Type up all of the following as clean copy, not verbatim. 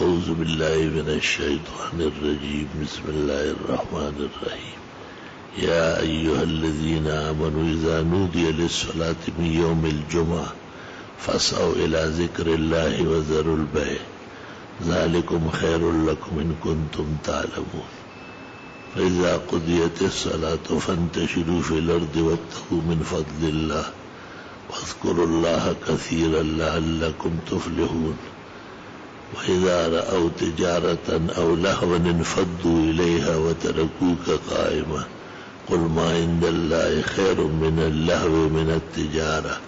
أعوذ بالله من الشيطان الرجيم بسم الله الرحمن الرحيم يا أيها الذين آمنوا إذا نودي للصلاة من يوم الجمعة فاسعوا إلى ذكر الله وذروا البيع ذلكم خير لكم إن كنتم تعلمون فإذا قضيت الصلاة فانتشروا في الأرض وابتغوا من فضل الله واذكروا الله كثيرا لعلكم تفلحون وإذا رأوا تجارة أو لهوا انفضوا إليها وتركوك قائما قل ما عند الله خير من اللهو من التجارة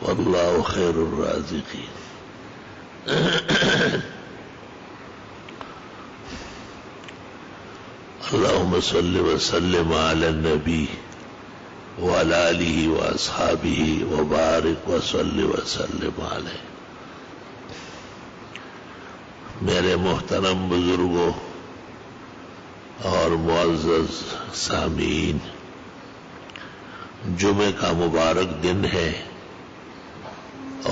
والله خير الرازقين اللهم صل وسلم على النبي وعلى آله وأصحابه وبارك وصل وسلم عليه. میرے محترم بزرگوں اور معزز سامعین، جمعے کا مبارک دن ہے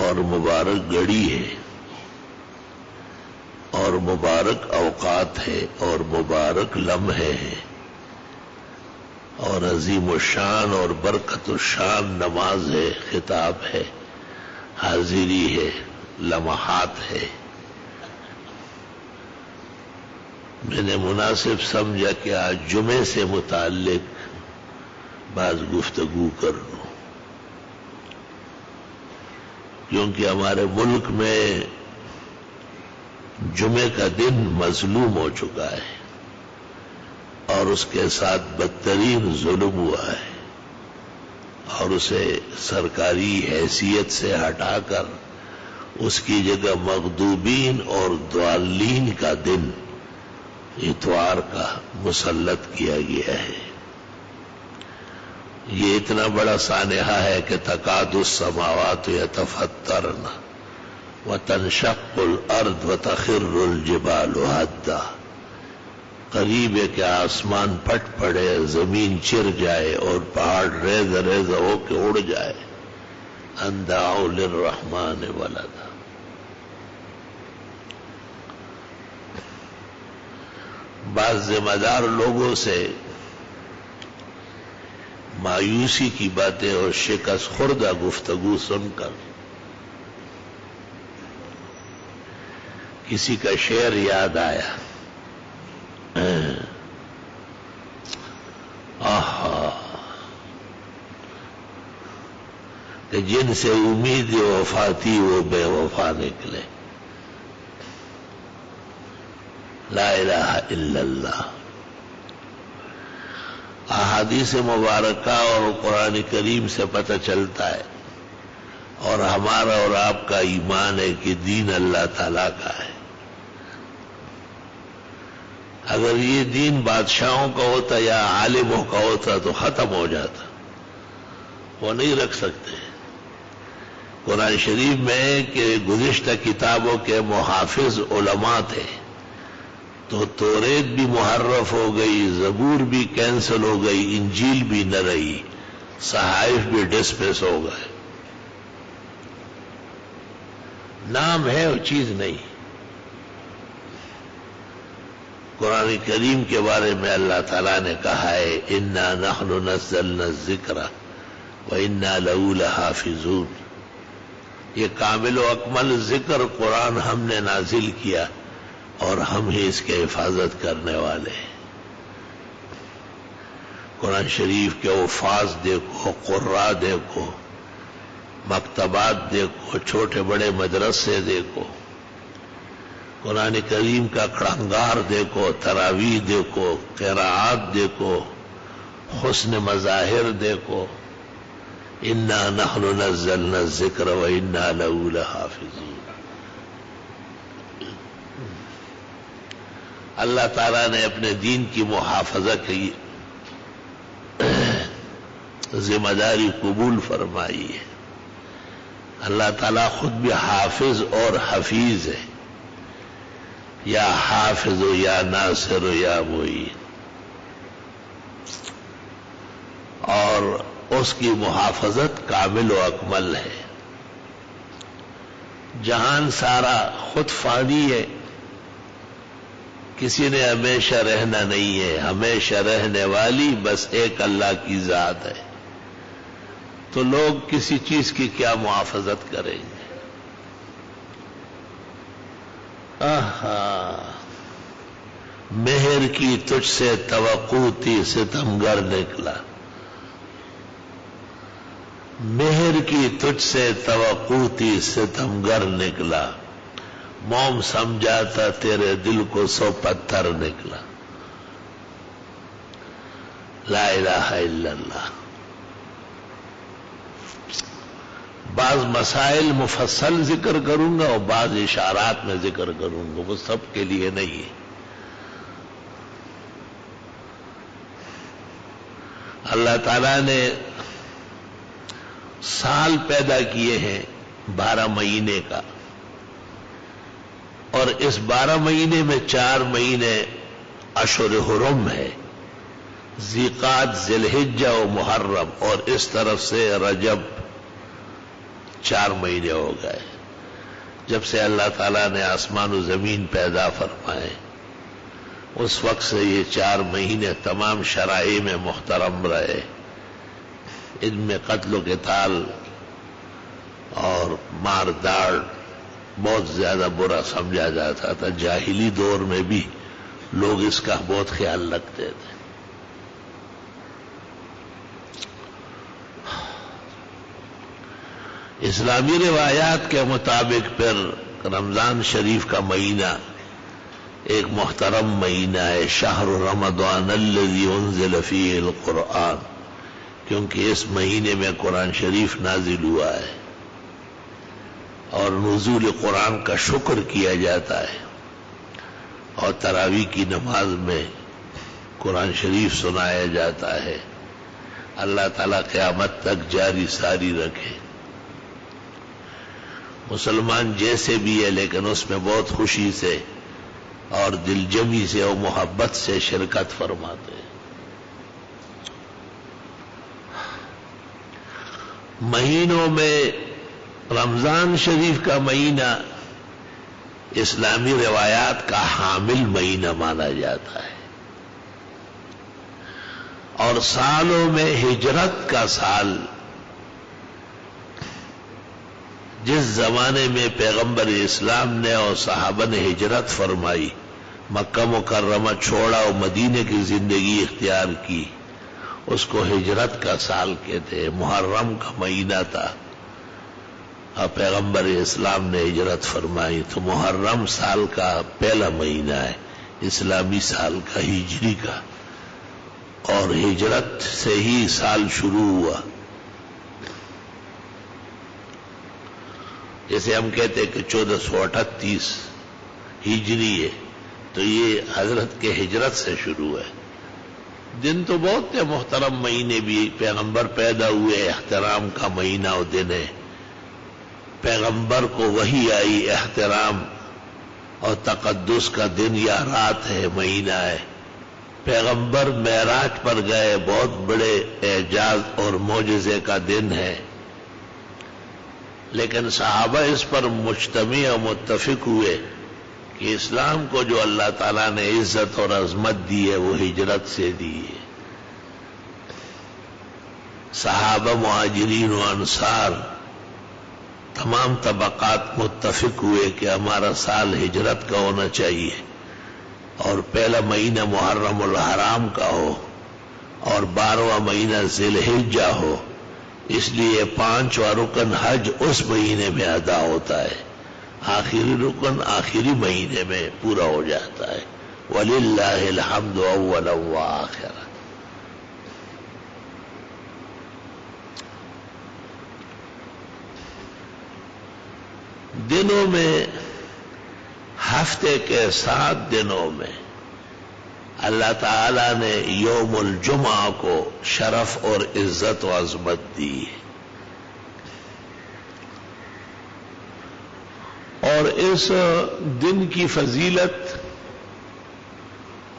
اور مبارک گھڑی ہے اور مبارک اوقات ہے اور مبارک لمحے ہیں اور عظیم الشان اور برکت الشان نماز ہے، خطاب ہے، حاضری ہے، لمحات ہے. میں نے مناسب سمجھا کہ آج جمعے سے متعلق بعض گفتگو کر لوں، کیونکہ ہمارے ملک میں جمعے کا دن مظلوم ہو چکا ہے اور اس کے ساتھ بدترین ظلم ہوا ہے اور اسے سرکاری حیثیت سے ہٹا کر اس کی جگہ مغضوبین اور ضالین کا دن اتوار کا مسلط کیا گیا ہے. یہ اتنا بڑا سانحہ ہے کہ تکاد السماوات یتفطرن وتنشق الارض وتخر الجبال هدا. قریب ہے کہ آسمان پھٹ پڑے، زمین چر جائے اور پہاڑ ریز ریز ہو کے اڑ جائے. ان دعوا للرحمن ولدا. بعض ذمہ دار لوگوں سے مایوسی کی باتیں اور شکست خوردہ گفتگو سن کر کسی کا شعر یاد آیا. آہا کہ جن سے امید وفا تھی وہ بے وفا نکلے. لا الہ الا اللہ. احادیث مبارکہ اور قرآن کریم سے پتہ چلتا ہے اور ہمارا اور آپ کا ایمان ہے کہ دین اللہ تعالیٰ کا ہے. اگر یہ دین بادشاہوں کا ہوتا یا عالموں کا ہوتا تو ختم ہو جاتا. وہ نہیں رکھ سکتے. قرآن شریف میں کہ گزشتہ کتابوں کے محافظ علماء تھے تو توریت بھی محرف ہو گئی، زبور بھی کینسل ہو گئی، انجیل بھی نہ رہی، صحائف بھی ڈسپس ہو گئے. نام ہے اور چیز نہیں. قرآن کریم کے بارے میں اللہ تعالیٰ نے کہا ہے انا نحن نزلنا الذکر وانا لہ لحافظون. یہ کامل و اکمل ذکر قرآن ہم نے نازل کیا اور ہم ہی اس کے حفاظت کرنے والے ہیں. قرآن شریف کے الفاظ دیکھو، قراء دیکھو، مکتبات دیکھو، چھوٹے بڑے مدرسے دیکھو، قرآن کریم کا کڑنگار دیکھو، تراویح دیکھو، قراءات دیکھو، حسن مظاہر دیکھو. انا نحن نزلنا الذکر وانا لہ لحافظون. اللہ تعالیٰ نے اپنے دین کی محافظت کی ذمہ داری قبول فرمائی ہے. اللہ تعالیٰ خود بھی حافظ اور حفیظ ہے. یا حافظ و یا ناصر و یا معین. اور اس کی محافظت کامل و اکمل ہے. جہان سارا خود فانی ہے کسی نے ہمیشہ رہنا نہیں ہے، ہمیشہ رہنے والی بس ایک اللہ کی ذات ہے، تو لوگ کسی چیز کی کیا محافظت کریں گے؟ مہر کی تجھ سے توقع تھی ستمگر نکلا، مہر کی تجھ سے توقع تھی ستمگر نکلا، موم سمجھا تھا تیرے دل کو سو پتھر نکلا۔ لا الہ الا اللہ۔ بعض مسائل مفصل ذکر کروں گا اور بعض اشارات میں ذکر کروں گا، وہ سب کے لیے نہیں ہے۔ اللہ تعالیٰ نے سال پیدا کیے ہیں 12 مہینے کا، اور اس 12 مہینے میں 4 مہینے اشہر حرم ہے، ذیقعد، ذی الحجہ و محرم، اور اس طرف سے رجب، 4 مہینے ہو گئے۔ جب سے اللہ تعالیٰ نے آسمان و زمین پیدا فرمائے اس وقت سے یہ 4 مہینے تمام شرائع میں محترم رہے۔ ان میں قتل و قتال اور مار داڑ بہت زیادہ برا سمجھا جاتا تھا، جاہلی دور میں بھی لوگ اس کا بہت خیال رکھتے تھے۔ اسلامی روایات کے مطابق پھر رمضان شریف کا مہینہ ایک محترم مہینہ ہے، شہر رمضان الذی انزل فیہ القرآن، کیونکہ اس مہینے میں قرآن شریف نازل ہوا ہے اور نزول قرآن کا شکر کیا جاتا ہے، اور تراویح کی نماز میں قرآن شریف سنایا جاتا ہے۔ اللہ تعالیٰ قیامت تک جاری ساری رکھے۔ مسلمان جیسے بھی ہے لیکن اس میں بہت خوشی سے اور دل جمی سے اور محبت سے شرکت فرماتے ہیں۔ مہینوں میں رمضان شریف کا مہینہ اسلامی روایات کا حامل مہینہ مانا جاتا ہے، اور سالوں میں ہجرت کا سال، جس زمانے میں پیغمبر اسلام نے اور صحابہ نے ہجرت فرمائی، مکہ مکرمہ چھوڑا اور مدینے کی زندگی اختیار کی، اس کو ہجرت کا سال کہتے ہیں۔ محرم کا مہینہ تھا اور پیغمبر اسلام نے ہجرت فرمائی، تو محرم سال کا پہلا مہینہ ہے، اسلامی سال کا، ہجری کا، اور ہجرت سے ہی سال شروع ہوا۔ جیسے ہم کہتے ہیں کہ 1438 ہجری ہے، تو یہ حضرت کے ہجرت سے شروع ہے۔ دن تو بہت تھے، محترم مہینے بھی، پیغمبر پیدا ہوئے، احترام کا مہینہ اور دن ہے، پیغمبر کو وحی آئی، احترام اور تقدس کا دن یا رات ہے، مہینہ ہے۔ پیغمبر معراج پر گئے، بہت بڑے اعجاز اور معجزے کا دن ہے، لیکن صحابہ اس پر مجتمع اور متفق ہوئے کہ اسلام کو جو اللہ تعالیٰ نے عزت اور عظمت دی ہے وہ ہجرت سے دی ہے۔ صحابہ، مہاجرین و انصار، تمام طبقات متفق ہوئے کہ ہمارا سال ہجرت کا ہونا چاہیے، اور پہلا مہینہ محرم الحرام کا ہو اور 12واں مہینہ ذی الحجہ ہو، اس لیے 5واں رکن حج اس مہینے میں ادا ہوتا ہے، آخری رکن آخری مہینے میں پورا ہو جاتا ہے۔ وَلِلَّهِ الْحَمْدُ أَوَّلًا وَآخِرًا۔ دنوں میں، ہفتے کے 7 دنوں میں اللہ تعالی نے یوم الجمعہ کو شرف اور عزت و عظمت دی ہے، اور اس دن کی فضیلت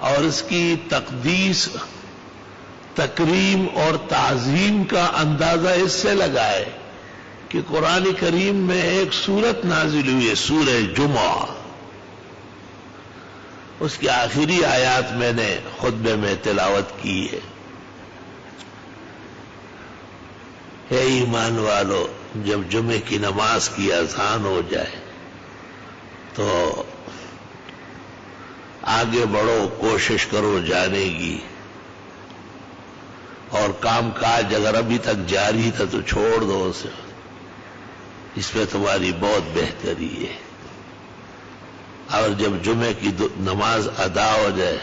اور اس کی تقدیس، تکریم اور تعظیم کا اندازہ اس سے لگائے کہ قرآن کریم میں ایک سورت نازل ہوئی ہے، سورہ جمعہ، اس کی آخری آیات میں نے خطبے میں تلاوت کی ہے. اے ایمان والو، جب جمعے کی نماز کی اذان ہو جائے تو آگے بڑھو، کوشش کرو جانے کی، اور کام کاج اگر ابھی تک جاری تھا تو چھوڑ دو اسے، اس پہ تمہاری بہت بہتری ہے. اور جب جمعے کی نماز ادا ہو جائے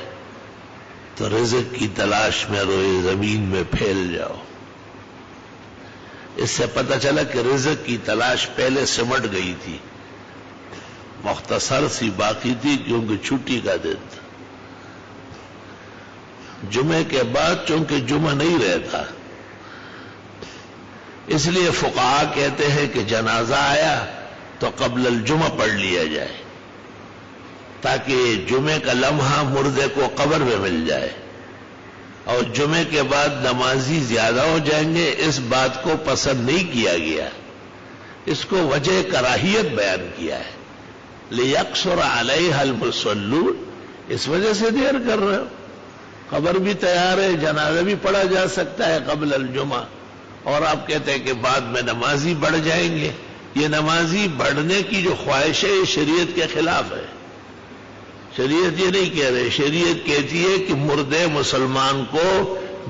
تو رزق کی تلاش میں روئے زمین میں پھیل جاؤ. اس سے پتہ چلا کہ رزق کی تلاش پہلے سمٹ گئی تھی، مختصر سی باقی تھی کیونکہ چھٹی کا دن تھا. جمعے کے بعد چونکہ جمعہ نہیں رہتا، اس لیے فقہا کہتے ہیں کہ جنازہ آیا تو قبل الجمعہ پڑھ لیا جائے تاکہ جمعے کا لمحہ مردے کو قبر میں مل جائے، اور جمعے کے بعد نمازی زیادہ ہو جائیں گے اس بات کو پسند نہیں کیا گیا. اس کو وجہ کراہیت بیان کیا ہے، لِيَقْصُرَ عَلَيْهَا الْمُصَلُّونَ، اس وجہ سے دیر کر رہے ہو. قبر بھی تیار ہے، جنازہ بھی پڑھا جا سکتا ہے قبل الجمعہ، اور آپ کہتے ہیں کہ بعد میں نمازی بڑھ جائیں گے. یہ نمازی بڑھنے کی جو خواہش ہے یہ شریعت کے خلاف ہے. شریعت یہ نہیں کہہ رہے، شریعت کہتی ہے کہ مردے مسلمان کو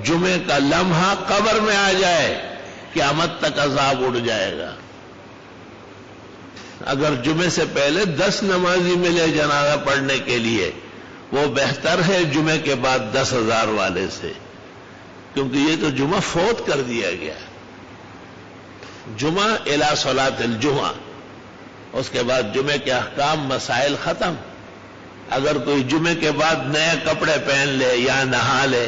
جمعے کا لمحہ قبر میں آ جائے، قیامت تک عذاب اڑ جائے گا. اگر جمعے سے پہلے 10 نمازی ملے جنازہ پڑھنے کے لیے وہ بہتر ہے جمعے کے بعد 10,000 والے سے، کیونکہ یہ تو جمعہ فوت کر دیا گیا. جمعہ الی صلاۃ الجمعہ، اس کے بعد جمعے کے احکام مسائل ختم. اگر کوئی جمعے کے بعد نئے کپڑے پہن لے یا نہا لے،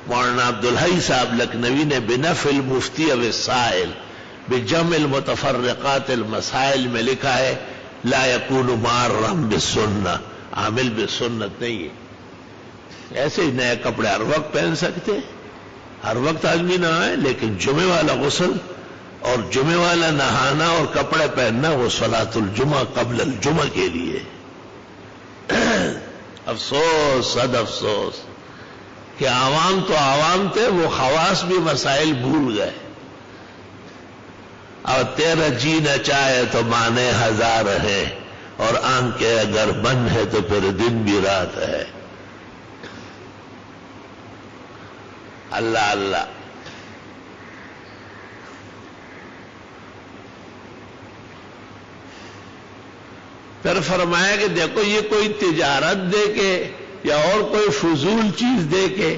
مولانا عبدالحی صاحب لکھنوی نے بنفع المفتی والسائل بجمع المتفرقات المسائل میں لکھا ہے لا یکون مارا بالسنہ، عامل بالسنت نہیں ہے. ایسے ہی نئے کپڑے ہر وقت پہن سکتے، ہر وقت آدمی نہائے، لیکن جمعے والا غسل اور جمعے والا نہانا اور کپڑے پہننا وہ صلاۃ الجمعہ قبل الجمعہ کے لیے. افسوس، صد افسوس کہ عوام تو عوام تھے، وہ خواص بھی مسائل بھول گئے. اور تیرا جی نہ چاہے تو مانے ہزار ہے، اور آنکھیں اگر بند ہے تو پھر دن بھی رات ہے. اللہ اللہ. پھر فرمایا کہ دیکھو یہ کوئی تجارت دے کے یا اور کوئی فضول چیز دے کے،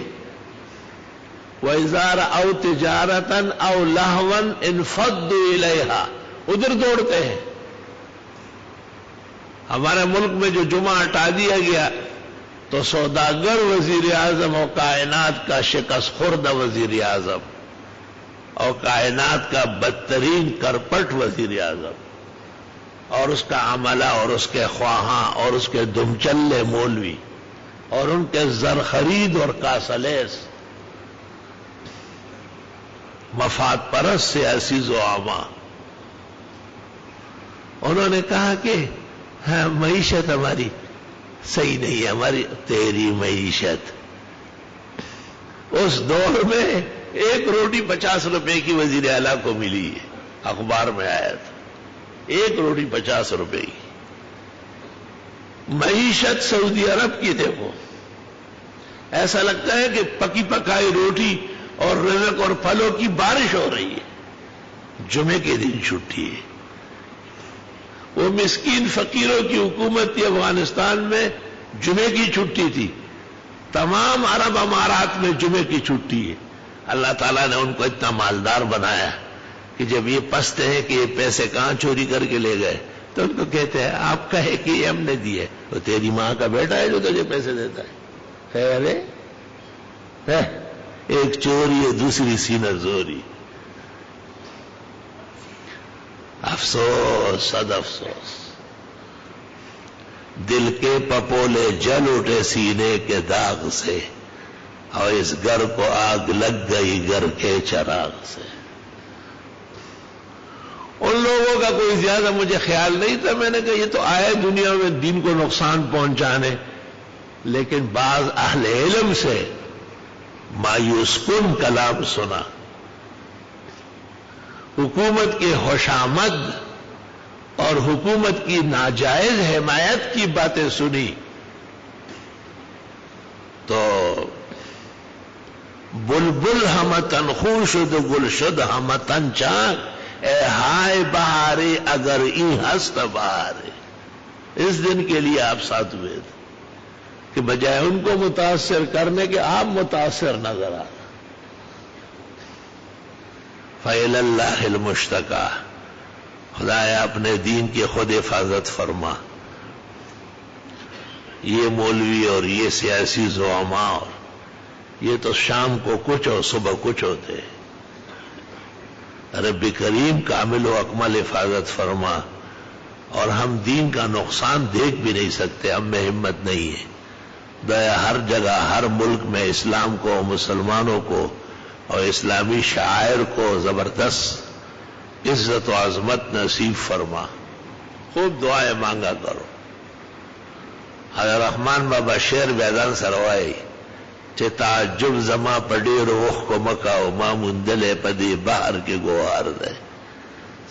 وَإِذَا رَأَوْا تِجَارَةً أَوْ لَهْوًا انفضوا إِلَيْهَا، ادھر دوڑتے ہیں. ہمارے ملک میں جو جمعہ ہٹا دیا گیا تو سوداگر وزیر اعظم اور کائنات کا شکست خوردہ وزیر اعظم اور کائنات کا بدترین کرپٹ وزیر اعظم اور اس کا عملہ اور اس کے خواہاں اور اس کے دمچلے مولوی اور ان کے زر خرید اور کاسلیس مفاد پرست سیاسی زعما، انہوں نے کہا کہ ہاں معیشت ہماری صحیح نہیں ہے، ہماری تیری معیشت. اس دور میں 1 روٹی 50 روپے کی وزیر اعلیٰ کو ملی ہے، اخبار میں آیا تھا. 1 روٹی 50 روپے کی معیشت سعودی عرب کی. دیکھو ایسا لگتا ہے کہ پکی پکائی روٹی اور رزق اور پھلوں کی بارش ہو رہی ہے. جمعے کے دن چھٹی ہے. وہ مسکین فقیروں کی حکومت تھی افغانستان میں، جمعے کی چھٹی تھی. تمام عرب امارات میں جمعے کی چھٹی ہے. اللہ تعالیٰ نے ان کو اتنا مالدار بنایا کہ جب یہ پستے ہیں کہ یہ پیسے کہاں چوری کر کے لے گئے تو ان کو کہتے ہیں آپ کہے کہ یہ ہم نے دیے، تو تیری ماں کا بیٹا ہے جو تجھے پیسے دیتا ہے. خیر ہے، ایک چوری ہے دوسری سینہ زوری. افسوس، صد افسوس. دل کے پپولے جل اٹھے سینے کے داغ سے، اور اس گھر کو آگ لگ گئی گھر کے چراغ سے. ان لوگوں کا کوئی زیادہ مجھے خیال نہیں تھا. میں نے کہا یہ تو آئے دنیا میں دین کو نقصان پہنچانے، لیکن بعض اہل علم سے مایوس کن کلام سنا، حکومت کی خوشامد اور حکومت کی ناجائز حمایت کی باتیں سنی تو بلبل ہم تنخو شد گل شد ہم تن چاک، اے ہائے بہارے اگر ای ہست بہارے۔ اس دن کے لیے آپ ساتھ ہوئے تھے کہ بجائے ان کو متاثر کرنے کے آپ متاثر نظر آ۔ فَإِلَى اللَّهِ الْمُشْتَكَى، خدایا اپنے دین کی خود حفاظت فرما۔ یہ مولوی اور یہ سیاسی زعماء اور یہ تو شام کو کچھ اور صبح کچھ ہوتے، رب کریم کامل و اکمل حفاظت فرما، اور ہم دین کا نقصان دیکھ بھی نہیں سکتے، ہم میں ہمت نہیں ہے۔ دیا ہر جگہ ہر ملک میں اسلام کو، مسلمانوں کو اور اسلامی شعائر کو زبردست عزت و عظمت نصیب فرما۔ خوب دعائیں مانگا کرو۔ حضرت رحمان بابا شعر بیدان سروائی چه تعجب زما پڑیر وخ کو مکاو مامون دلے پدی بہر کے گوہر دے۔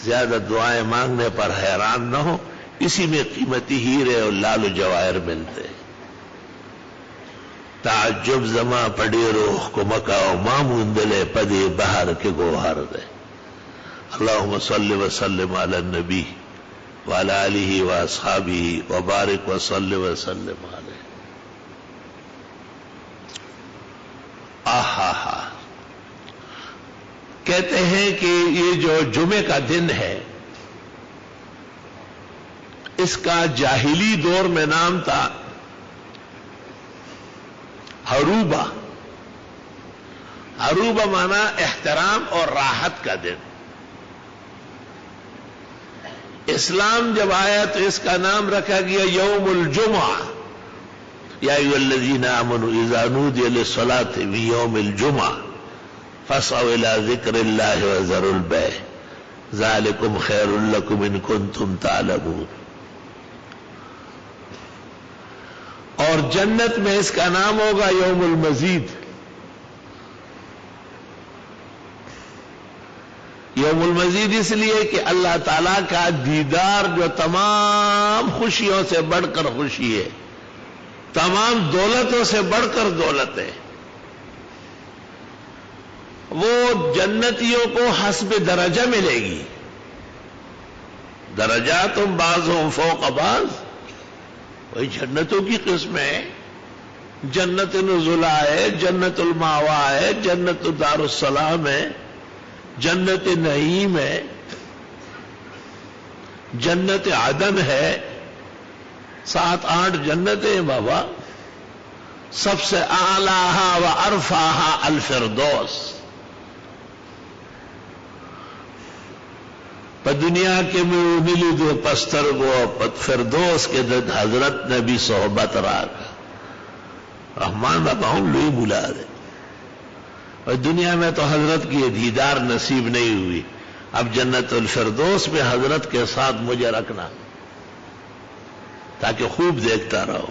زیادہ دعائیں مانگنے پر حیران نہ ہو، اسی میں قیمتی ہیرے اور لال و جواہر ملتے۔ تعجب زما پڑیر وخ کو مکاو مامون دلے پدی بہر کے گوہر دے۔ اللہم صلی وسلم علی النبی وعلی آلہ واصحابہ وبارک وصلی وسلم علیہ۔ آہا، کہتے ہیں کہ یہ جو جمعے کا دن ہے اس کا جاہلی دور میں نام تھا عروبہ۔ عروبہ مانا احترام اور راحت کا دن۔ اسلام جب آیا تو اس کا نام رکھا گیا یوم الجمعہ۔ یا ایھا الذین آمنوا اذا نودی للصلاۃ من یوم الجمعہ فاسعوا الی ذکر اللہ وذروا البیع ذلکم خیر لکم ان کنتم تعلمون۔ اور جنت میں اس کا نام ہوگا یوم المزید۔ یوم المزید اس لیے کہ اللہ تعالیٰ کا دیدار جو تمام خوشیوں سے بڑھ کر خوشی ہے، تمام دولتوں سے بڑھ کر دولت ہے، وہ جنتیوں کو حسب درجہ ملے گی۔ درجات بعضهم فوق بعض، وہی جنتوں کی قسم ہے۔ جنت نزلہ ہے، جنت الماوا ہے، جنت دار السلام ہے، جنت نعیم ہے، جنت عدن ہے، 7-8 جنتیں بابا۔ سب سے اعلیٰ و ارفعہ الفردوس۔ پر دنیا کے میں ملی دو پستر گو پت فردوس کے دد حضرت نے بھی صحبت راکا۔ رحمان بابا ہم لوئی بلا دے، اور دنیا میں تو حضرت کی دیدار نصیب نہیں ہوئی، اب جنت الفردوس میں حضرت کے ساتھ مجھے رکھنا تاکہ خوب دیکھتا رہو۔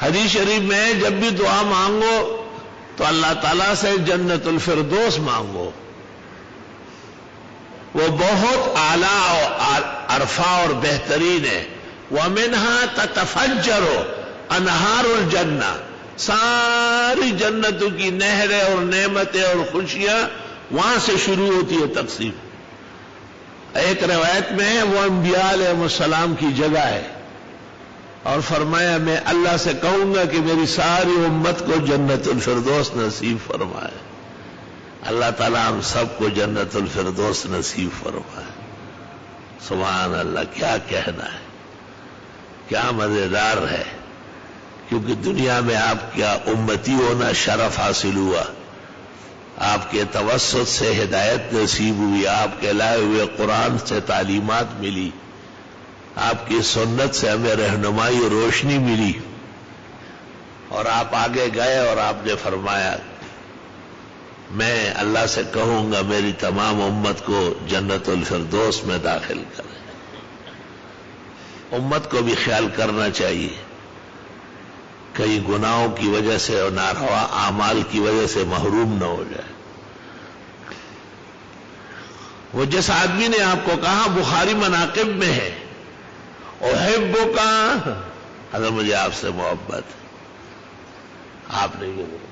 حدیث شریف میں جب بھی دعا مانگو تو اللہ تعالیٰ سے جنت الفردوس مانگو، وہ بہت اعلیٰ اور عرفہ اور بہترین ہے۔ وَمِنْهَا تَتَفَجَّرُ أَنْهَارُ الْجَنَّةِ، ساری جنتوں کی نہریں اور نعمتیں اور خوشیاں وہاں سے شروع ہوتی ہے تقسیم۔ ایک روایت میں وہ انبیاء علیہ السلام کی جگہ ہے، اور فرمایا میں اللہ سے کہوں گا کہ میری ساری امت کو جنت الفردوس نصیب فرمائے۔ اللہ تعالیٰ ہم سب کو جنت الفردوس نصیب فرمائے۔ سبحان اللہ، کیا کہنا ہے، کیا مزیدار ہے، کیونکہ دنیا میں آپ کا امتی ہونا شرف حاصل ہوا، آپ کے توسط سے ہدایت نصیب ہوئی، آپ کے لائے ہوئے قرآن سے تعلیمات ملی، آپ کی سنت سے ہمیں رہنمائی اور روشنی ملی، اور آپ آگے گئے اور آپ نے فرمایا میں اللہ سے کہوں گا میری تمام امت کو جنت الفردوس میں داخل کریں۔ امت کو بھی خیال کرنا چاہیے کئی گناہوں کی وجہ سے اور ناروا اعمال کی وجہ سے محروم نہ ہو جائے. وہ جس آدمی نے آپ کو کہا بخاری مناقب میں ہے احبک، حضرت مجھے آپ سے محبت ہے، آپ نے یہ بولا.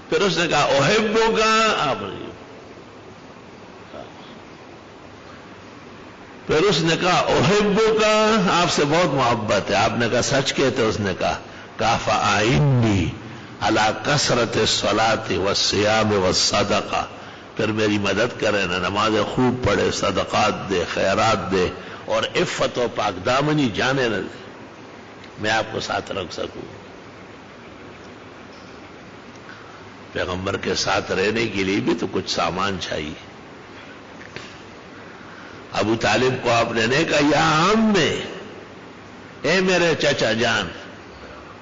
پھر اس نے کہا احبک، آپ نے پھر اس نے کہا احبک، آپ سے بہت محبت ہے. آپ نے کہا سچ کہتے؟ اس نے کہا فاعنی علی کثرت الصلاۃ والصیام والصدقہ، پھر میری مدد کرے نا، نمازیں خوب پڑھے، صدقات دے، خیرات دے، اور عفت و پاک دامنی جانے نہ دے، میں آپ کو ساتھ رکھ سکوں. پیغمبر کے ساتھ رہنے کے لیے بھی تو کچھ سامان چاہیے. ابو طالب کو آپ نے نہیں کہا یا عمّی، اے میرے چچا جان،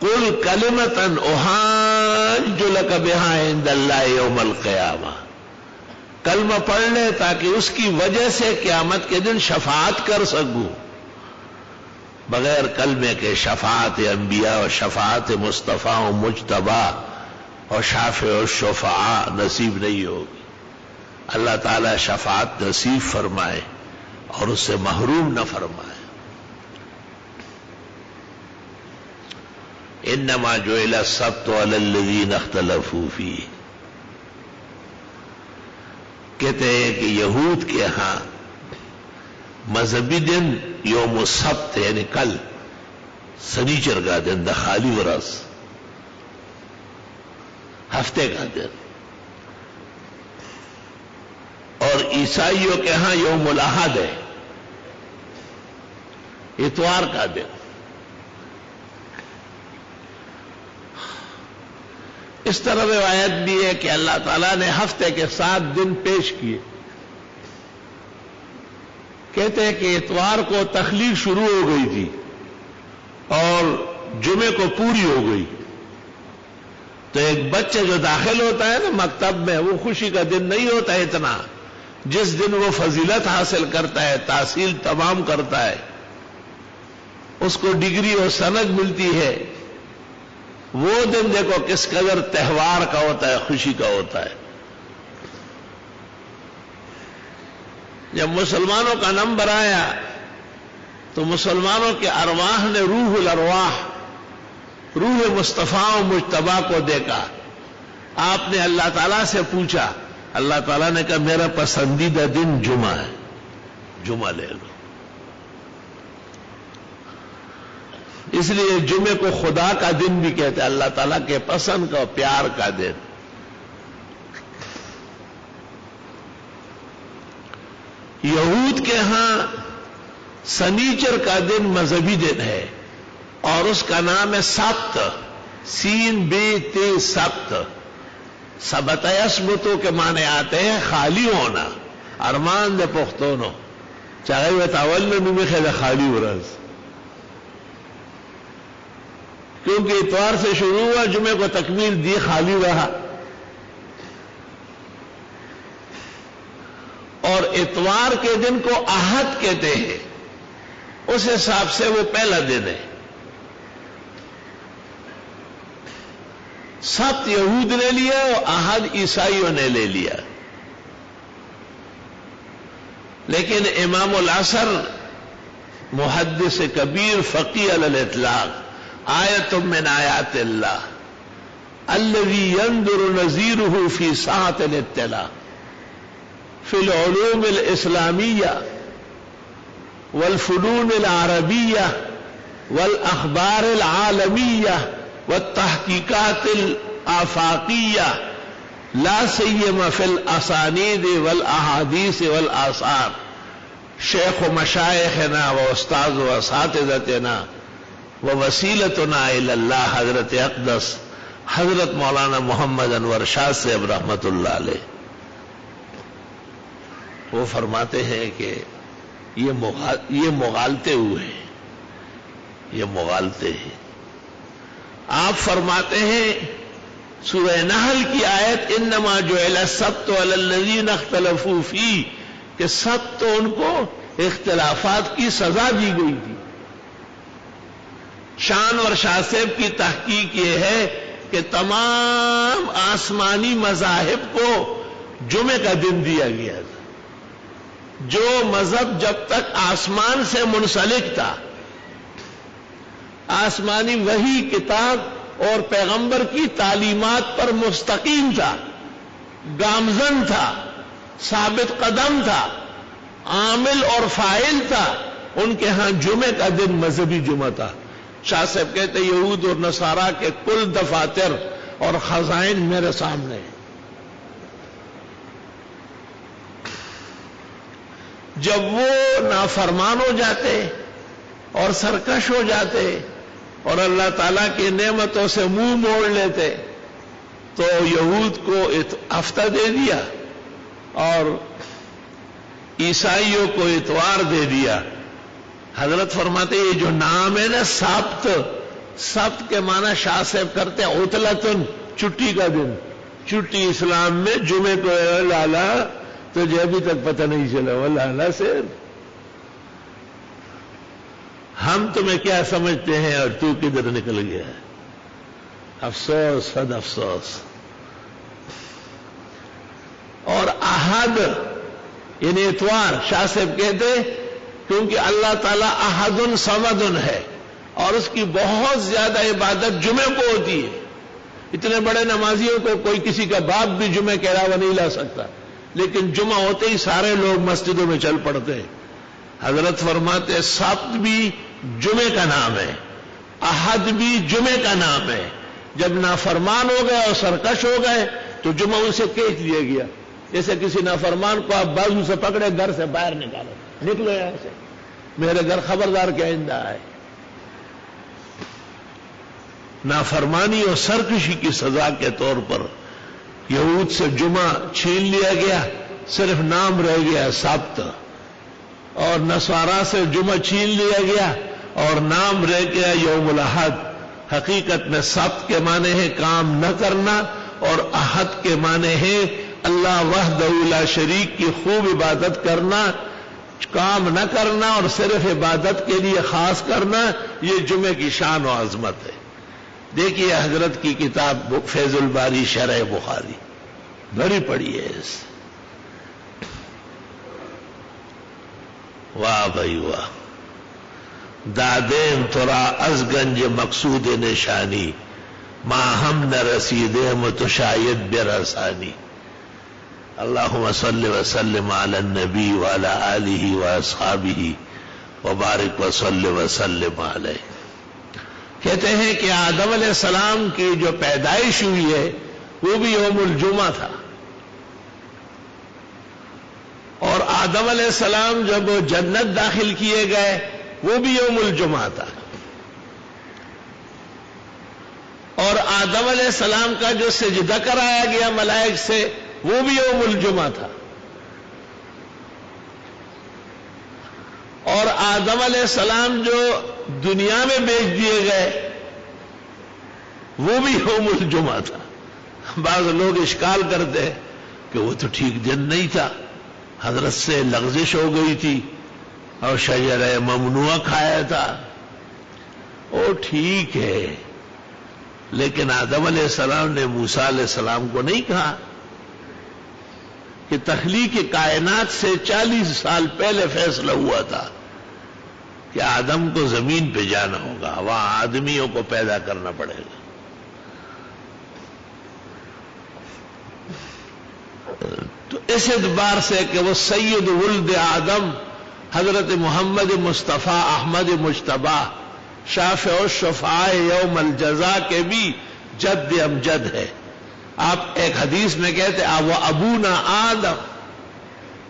قل کلمۃ احاج لک بہا عند اللہ یوم القیامہ، کلمہ پڑھ لے تاکہ اس کی وجہ سے قیامت کے دن شفاعت کر سکوں. بغیر کلمے کے شفاعت انبیاء اور شفاعت مصطفیٰ و مجتبی اور شافع و شفعاء نصیب نہیں ہوگی. اللہ تعالی شفاعت نصیب فرمائے اور اس سے محروم نہ فرمائے. انما جعل السبت علی الذین اختلفوا فیہ، کہتے ہیں کہ یہود کے ہاں مذہبی دن یوم السبت یعنی کل سنیچر کا دن، دخالی ورس، ہفتے کا دن، اور عیسائیوں کے ہاں یوم الاحد ہے، اتوار کا دن. اس طرح روایت بھی ہے کہ اللہ تعالیٰ نے ہفتے کے 7 دن پیش کیے. کہتے ہیں کہ اتوار کو تخلیق شروع ہو گئی تھی اور جمعے کو پوری ہو گئی. تو ایک بچہ جو داخل ہوتا ہے نا مکتب میں، وہ خوشی کا دن نہیں ہوتا ہے اتنا. جس دن وہ فضیلت حاصل کرتا ہے، تحصیل تمام کرتا ہے، اس کو ڈگری اور سند ملتی ہے، وہ دن دیکھو کس قدر تہوار کا ہوتا ہے، خوشی کا ہوتا ہے. جب مسلمانوں کا نمبر آیا تو مسلمانوں کے ارواح نے روح الارواح، روح مصطفیٰ و مجتبیٰ کو دیکھا. آپ نے اللہ تعالیٰ سے پوچھا، اللہ تعالیٰ نے کہا میرا پسندیدہ دن جمعہ ہے، جمعہ لے لو. اس لیے جمعے کو خدا کا دن بھی کہتے ہیں، اللہ تعالیٰ کے پسند کا پیار کا دن. یہود کے ہاں سنیچر کا دن مذہبی دن ہے اور اس کا نام ہے سبت، سین بے تے سبت. سبت یسبتو کے معنی آتے ہیں خالی ہونا، ارمان دے پختونو، چاہے وہ تاول میں بھی خیر خالی ورز، کیونکہ اتوار سے شروع ہوا، جمعے کو تکمیل دی، خالی رہا. اور اتوار کے دن کو احد کہتے ہیں، اس حساب سے وہ پہلا دن ہے. سبت یہود نے لیا اور احد عیسائیوں نے لے لیا. لیکن امام العصر محدث کبیر فقیہ علی الاطلاق، آیت من آیات اللہ الذی ينظر نظیرہ فی ساعۃ الاطلاع فی العلوم الاسلامیہ والفنون العربیہ والاخبار العالمیہ والتحقیقات الآفاقیہ لا سیما فی الاسانید والاحادیث والآثار. شیخ و مشائخنا و استاذ و اساتذتنا و وسیلتنا الی اللہ حضرت اقدس حضرت مولانا محمد انور شاہ صاحب رحمت اللہ علیہ، وہ فرماتے ہیں کہ یہ مغالطے ہوئے ہیں، یہ مغالطے ہیں. آپ فرماتے ہیں سورہ نحل کی آیت انما جعل السبت علی الذین اختلفوا فیہ، کہ سبت تو ان کو اختلافات کی سزا دی گئی تھی. شان اور شاہ صاحب کی تحقیق یہ ہے کہ تمام آسمانی مذاہب کو جمعے کا دن دیا گیا تھا۔ جو مذہب جب تک آسمان سے منسلک تھا، آسمانی وحی کتاب اور پیغمبر کی تعلیمات پر مستقیم تھا، گامزن تھا، ثابت قدم تھا، عامل اور فاعل تھا، ان کے ہاں جمعے کا دن مذہبی جمعہ تھا۔ شاہ صاحب کہتے یہود اور نصارہ کے کل دفاتر اور خزائن میرے سامنے ہیں۔ جب وہ نافرمان ہو جاتے اور سرکش ہو جاتے اور اللہ تعالیٰ کی نعمتوں سے منہ موڑ لیتے تو یہود کو ہفتہ دے دیا اور عیسائیوں کو اتوار دے دیا۔ حضرت فرماتے یہ جو نام ہے نا سبت، سبت کے معنی شاہ صاحب کرتے عطلتن، چھٹی کا دن۔ چھٹی اسلام میں جمعے کو لالا تجھے ابھی تک پتہ نہیں چلا، وہ لالا سے ہم تمہیں کیا سمجھتے ہیں اور تو کدھر نکل گیا ہے۔ افسوس، صد افسوس۔ اور احد یعنی اتوار، شاہ صاحب کہتے کیونکہ اللہ تعالیٰ احد صمد ہے اور اس کی بہت زیادہ عبادت جمعے کو ہوتی ہے۔ اتنے بڑے نمازیوں کو کوئی کسی کا باپ بھی جمعے کے علاوہ نہیں لا سکتا، لیکن جمعہ ہوتے ہی سارے لوگ مسجدوں میں چل پڑتے ہیں۔ حضرت فرماتے سبت بھی جمعے کا نام ہے، احد بھی جمعے کا نام ہے۔ جب نافرمان ہو گئے اور سرکش ہو گئے تو جمعہ ان سے کھینچ لیا گیا۔ جیسے کسی نافرمان کو آپ بازو سے پکڑے گھر سے باہر نکالو، نکلو یہاں سے، میرے گھر خبردار کے آئندہ آئے۔ نافرمانی اور سرکشی کی سزا کے طور پر یہود سے جمعہ چھین لیا گیا، صرف نام رہ گیا سبت، اور نصارہ سے جمعہ چھین لیا گیا اور نام رہ گیا یوم الاحد۔ حقیقت میں سبت کے معنی ہے کام نہ کرنا اور احد کے معنی ہے اللہ وحدہ لا شریک کی خوب عبادت کرنا، کام نہ کرنا اور صرف عبادت کے لیے خاص کرنا۔ یہ جمعے کی شان و عظمت ہے۔ دیکھیے حضرت کی کتاب فیض الباری شرح بخاری بھری پڑی ہے اس۔ واہ بھائی واہ، دادین ترا از گنج مقصود نشانی، ماں ہم نہ رسیدے متشاید برسانی۔ اللہم صلی وسلم علی النبی وعلی آلہ واصحابہ وبارک وصلی وسلم علیہ۔ کہتے ہیں کہ آدم علیہ السلام کی جو پیدائش ہوئی ہے وہ بھی یوم الجمعہ تھا، اور آدم علیہ السلام جب جنت داخل کیے گئے وہ بھی یوم الجمعہ تھا، اور آدم علیہ السلام کا جو سجدہ کرایا گیا ملائک سے وہ بھی یوم الجمعہ تھا، اور آدم علیہ السلام جو دنیا میں بھیج دیے گئے وہ بھی یوم الجمعہ تھا۔ بعض لوگ اشکال کرتے ہیں کہ وہ تو ٹھیک دن نہیں تھا، حضرت سے لغزش ہو گئی تھی اور شجرہ ممنوع کھایا تھا۔ وہ ٹھیک ہے، لیکن آدم علیہ السلام نے موسیٰ علیہ السلام کو نہیں کہا کہ تخلیق کائنات سے 40 سال پہلے فیصلہ ہوا تھا کہ آدم کو زمین پہ جانا ہوگا، وہاں آدمیوں کو پیدا کرنا پڑے گا۔ تو اس اعتبار سے کہ وہ سید ولد آدم حضرت محمد مصطفیٰ احمد مجتبیٰ شافع الشفعاء یوم الجزا کے بھی جد امجد ہے۔ آپ ایک حدیث میں کہتے وہ ابونا آدم،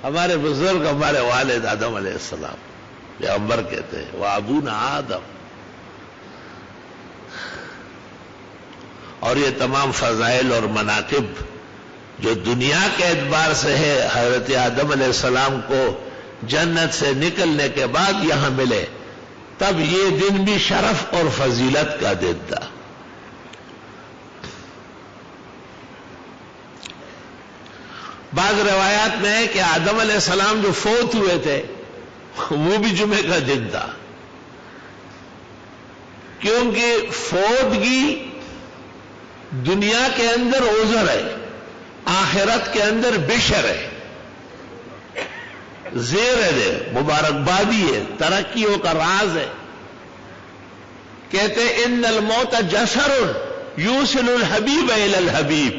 ہمارے بزرگ ہمارے والد آدم علیہ السلام، پیغمبر کہتے ہیں وہ ابونا آدم۔ اور یہ تمام فضائل اور مناقب جو دنیا کے اعتبار سے ہے حضرت آدم علیہ السلام کو جنت سے نکلنے کے بعد یہاں ملے، تب یہ دن بھی شرف اور فضیلت کا دن تھا۔ بعض روایات میں ہے کہ آدم علیہ السلام جو فوت ہوئے تھے وہ بھی جمعے کا دن تھا، کیونکہ فوتگی دنیا کے اندر عذر ہے، آخرت کے اندر بشر ہے، زیر ہے، مبارکبادی ہے، ترقیوں کا راز ہے۔ کہتے ان الموت جسر یوصل الحبیب الی الحبیب،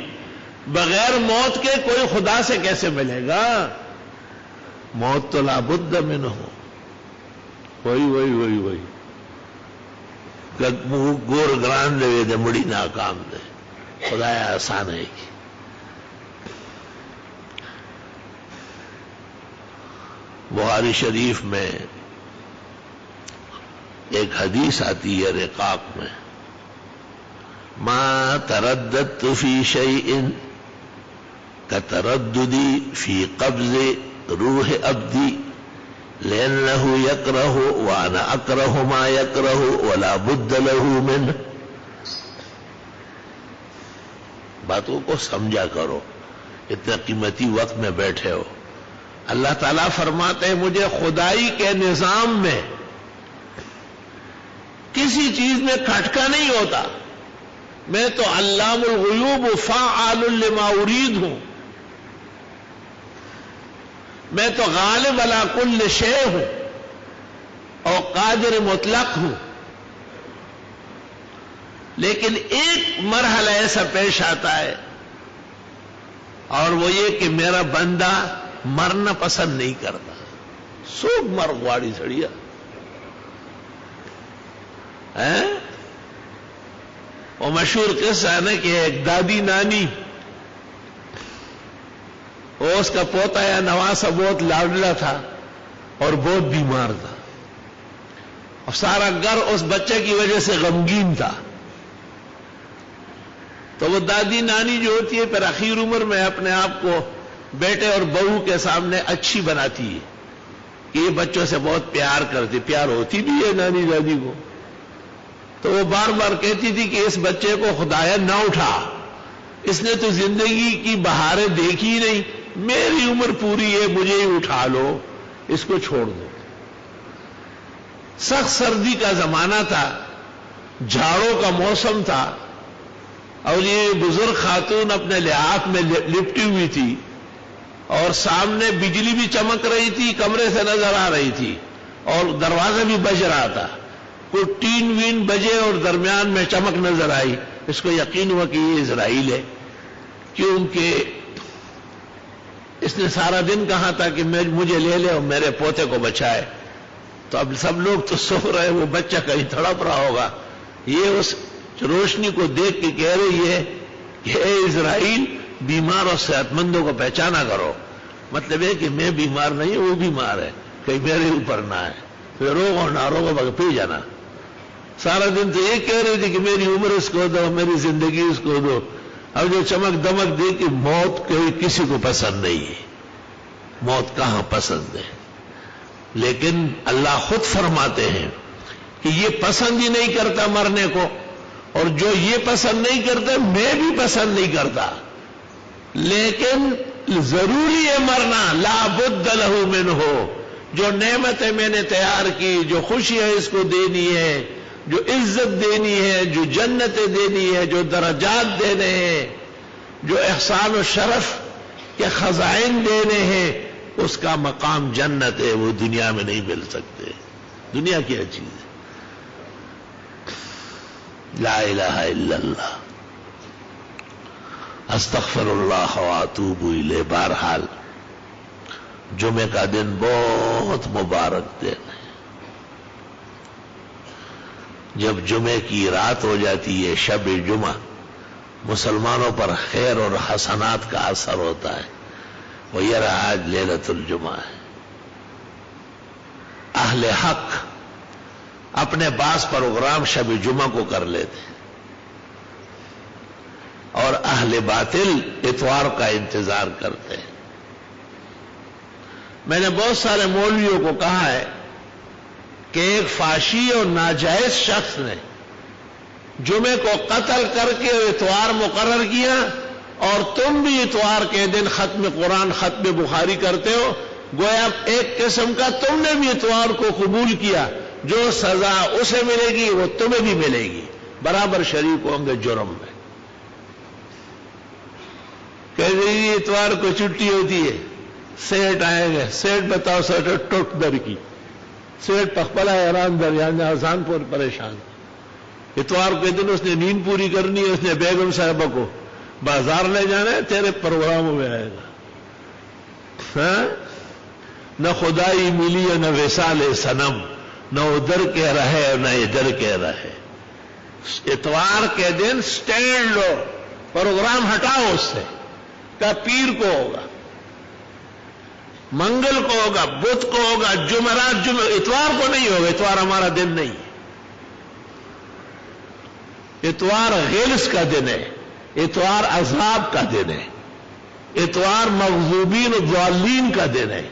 بغیر موت کے کوئی خدا سے کیسے ملے گا؟ موت تو لابد منہ ہو، وہی گور گران دے دے مڑی ناکام دے، خدایا آسان ہے کی۔ بخاری شریف میں ایک حدیث آتی ہے رقاق میں، ما ترددت فی شیء کترددی فی قبض روح عبدی لأنه يكره وانا اکرہ ما يكره ولا بد له منه۔ باتوں کو سمجھا کرو، اتنے قیمتی وقت میں بیٹھے ہو۔ اللہ تعالیٰ فرماتے ہیں مجھے خدائی کے نظام میں کسی چیز میں کھٹکا نہیں ہوتا، میں تو علام الغیوب فاعل لما ارید ہوں، میں تو غالب علی کل شیء ہوں اور قادر مطلق ہوں۔ لیکن ایک مرحلہ ایسا پیش آتا ہے، اور وہ یہ کہ میرا بندہ مرنا پسند نہیں کرتا، سوک مر گواڑی سڑیا ہے۔ وہ مشہور قصہ ہے نا کہ ایک دادی نانی، وہ اس کا پوتا یا نواسا بہت لاڈلا تھا اور بہت بیمار تھا، اور سارا گھر اس بچے کی وجہ سے غمگین تھا۔ تو وہ دادی نانی جو ہوتی ہے پھر اخیر عمر میں اپنے آپ کو بیٹے اور بہو کے سامنے اچھی بناتی ہے کہ یہ بچوں سے بہت پیار کرتی، پیار ہوتی بھی ہے نانی دادی کو۔ تو وہ بار بار کہتی تھی کہ اس بچے کو خدایا نہ اٹھا، اس نے تو زندگی کی بہاریں دیکھی نہیں، میری عمر پوری ہے، مجھے ہی اٹھا لو، اس کو چھوڑ دو۔ سخت سردی کا زمانہ تھا، جھاڑوں کا موسم تھا، اور یہ بزرگ خاتون اپنے لحاف میں لپٹی ہوئی تھی، اور سامنے بجلی بھی چمک رہی تھی، کمرے سے نظر آ رہی تھی، اور دروازہ بھی بج رہا تھا۔ کوئی 3 وین بجے اور درمیان میں چمک نظر آئی، اس کو یقین ہوا کہ یہ اسرائیل ہے، کیونکہ اس نے سارا دن کہا تھا کہ مجھے لے لے اور میرے پوتے کو بچائے۔ تو اب سب لوگ تو سو رہے، وہ بچہ کہیں تڑپ رہا ہوگا، یہ اس روشنی کو دیکھ کے کہہ رہی ہے کہ اے اسرائیل، بیمار اور صحت مندوں کو پہچانا کرو۔ مطلب ہے کہ میں بیمار نہیں ہوں، وہ بیمار ہے، کہیں میرے اوپر نہ ہے، پھر روگ اور ناروگ کو پی جانا۔ سارا دن تو یہ کہہ رہی تھی کہ میری عمر اس کو دو، میری زندگی اس کو دو، اب جو چمک دمک دی کہ موت کسی کو پسند نہیں ہے، موت کہاں پسند ہے؟ لیکن اللہ خود فرماتے ہیں کہ یہ پسند ہی نہیں کرتا مرنے کو، اور جو یہ پسند نہیں کرتا میں بھی پسند نہیں کرتا، لیکن ضروری ہے مرنا، لا بد لہ منہ۔ جو نعمتیں میں نے تیار کی، جو خوشیاں اس کو دینی ہے، جو عزت دینی ہے، جو جنتیں دینی ہے، جو درجات دینے ہیں، جو احسان و شرف کے خزائن دینے ہیں، اس کا مقام جنت ہے، وہ دنیا میں نہیں مل سکتے۔ دنیا کیا چیز ہے؟ لا الہ الا اللہ، استغفر اللہ واتوب الیہ۔ بہرحال جمعے کا دن بہت مبارک دن ہے۔ جب جمعے کی رات ہو جاتی ہے، شب جمعہ، مسلمانوں پر خیر اور حسنات کا اثر ہوتا ہے، وہ یہ رہا آج لیلۃ الجمعہ ہے۔ اہل حق اپنے بعض پروگرام شب جمعہ کو کر لیتے، اور اہل باطل اتوار کا انتظار کرتے ہیں۔ میں نے بہت سارے مولویوں کو کہا ہے کہ ایک فحشی اور ناجائز شخص نے جمعے کو قتل کر کے اتوار مقرر کیا، اور تم بھی اتوار کے دن ختم قرآن، ختم بخاری کرتے ہو، گویا ایک قسم کا تم نے بھی اتوار کو قبول کیا، جو سزا اسے ملے گی وہ تمہیں بھی ملے گی، برابر شریک ہوں گے جرم میں۔ کہ جی اتوار کو چھٹی ہوتی ہے، سیٹ آئیں گے، سیٹ بتاؤ سیٹ ٹوٹ در کی، سیٹ پخپلا حیران در یعنی آسان پور پریشان۔ اتوار کے دن اس نے نیند پوری کرنی ہے، اس نے بیگم صاحبہ کو بازار لے جانا ہے، تیرے پروگراموں میں آئے گا۔ ہاں؟ نہ خدائی ملی ہے نہ وصال صنم، نہ ادھر کہہ رہا ہے نہ ادھر کہہ رہا ہے۔ اتوار کے دن سٹینڈ لو، پروگرام ہٹاؤ اس سے، کہ پیر کو ہوگا، منگل کو ہوگا، بدھ کو ہوگا، جمعرات اتوار کو نہیں ہوگا۔ اتوار ہمارا دن نہیں ہے، اتوار غلس کا دن ہے، اتوار عذاب کا دن ہے، اتوار مغضوبین و ضالین کا دن ہے،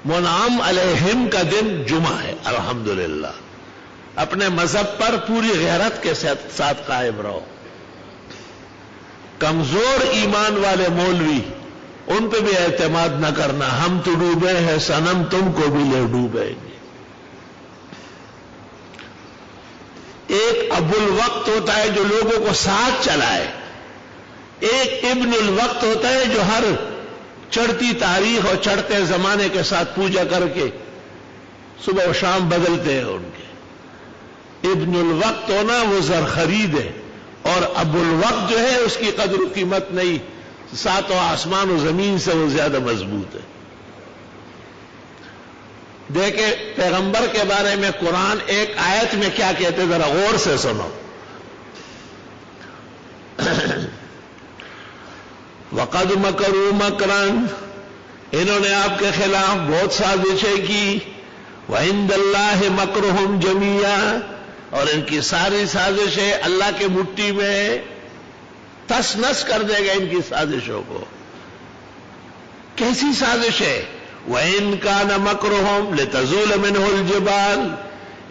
منعم علیہم کا دن جمعہ ہے۔ الحمدللہ اپنے مذہب پر پوری غیرت کے ساتھ قائم رہو۔ کمزور ایمان والے مولوی، ان پہ بھی اعتماد نہ کرنا، ہم تو ڈوبے ہیں صنم تم کو بھی لے ڈوبیں گے۔ ایک ابو الوقت ہوتا ہے جو لوگوں کو ساتھ چلائے، ایک ابن الوقت ہوتا ہے جو ہر چڑھتی تاریخ اور چڑھتے زمانے کے ساتھ پوجا کر کے صبح و شام بدلتے ہیں ان کے۔ ابن الوقت ہونا وہ زر خرید ہے، اور ابو الوقت جو ہے اس کی قدر و قیمت نہیں، ساتوں آسمان و زمین سے وہ زیادہ مضبوط ہے۔ دیکھیں پیغمبر کے بارے میں قرآن ایک آیت میں کیا کہتے، ذرا غور سے سنو۔ وَقَدْ مَكَرُوا مَكْرًا، انہوں نے آپ کے خلاف بہت سازشیں کی۔ وَعِندَ اللَّهِ مَكْرُهُمْ جَمِيعًا، اور ان کی ساری سازشیں اللہ کے مٹھی میں تس نس کر دے گا ان کی سازشوں کو۔ کیسی سازش ہے؟ وَإِنْ كَانَ مَكْرُهُمْ لِتَزُولَ مِنْهُ الْجِبَالُ،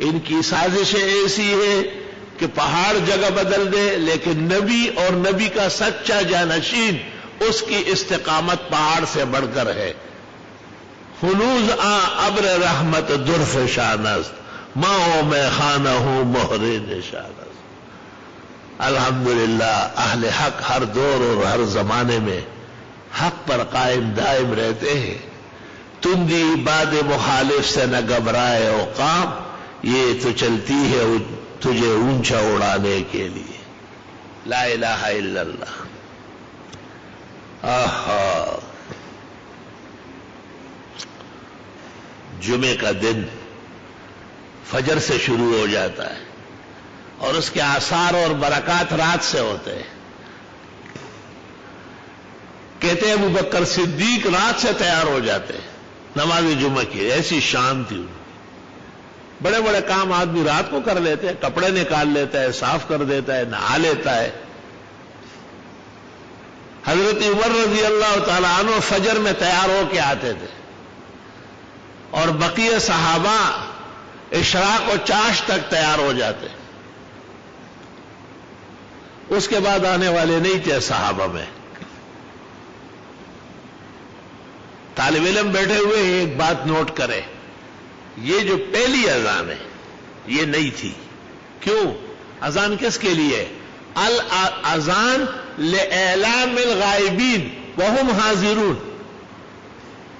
ان کی سازشیں ایسی ہے کہ پہاڑ جگہ بدل دے، لیکن نبی اور نبی کا سچا جانشین اس کی استقامت پہاڑ سے بڑھ کر ہے۔ خلوز ابر رحمت درف شانست، ماں میں خانہ ہوں مہر نشانست۔ الحمدللہ اہل حق ہر دور اور ہر زمانے میں حق پر قائم دائم رہتے ہیں۔ تندی باد مخالف سے نہ گھبرائے او قام، یہ تو چلتی ہے تجھے اونچا اڑانے کے لیے۔ لا الہ الا اللہ۔ آہا، جمعے کا دن فجر سے شروع ہو جاتا ہے اور اس کے آثار اور برکات رات سے ہوتے ہیں۔ کہتے ہیں ابوبکر صدیق رات سے تیار ہو جاتے ہیں نماز جمعہ کی، ایسی شان تھی ان کی۔ بڑے بڑے کام آدمی رات کو کر لیتے ہیں، کپڑے نکال لیتا ہے، صاف کر دیتا ہے، نہا لیتا ہے۔ حضرت عمر رضی اللہ تعالیٰ عنہ فجر میں تیار ہو کے آتے تھے، اور بقیہ صحابہ اشراق و چاش تک تیار ہو جاتے۔ اس کے بعد آنے والے نہیں تھے صحابہ میں۔ طالب علم بیٹھے ہوئے ایک بات نوٹ کرے، یہ جو پہلی اذان ہے یہ نہیں تھی۔ کیوں؟ اذان کس کے لیے؟ الاذان لِإِعْلَامِ الْغَائِبِينَ وَهُمْ حَاضِرُونَ،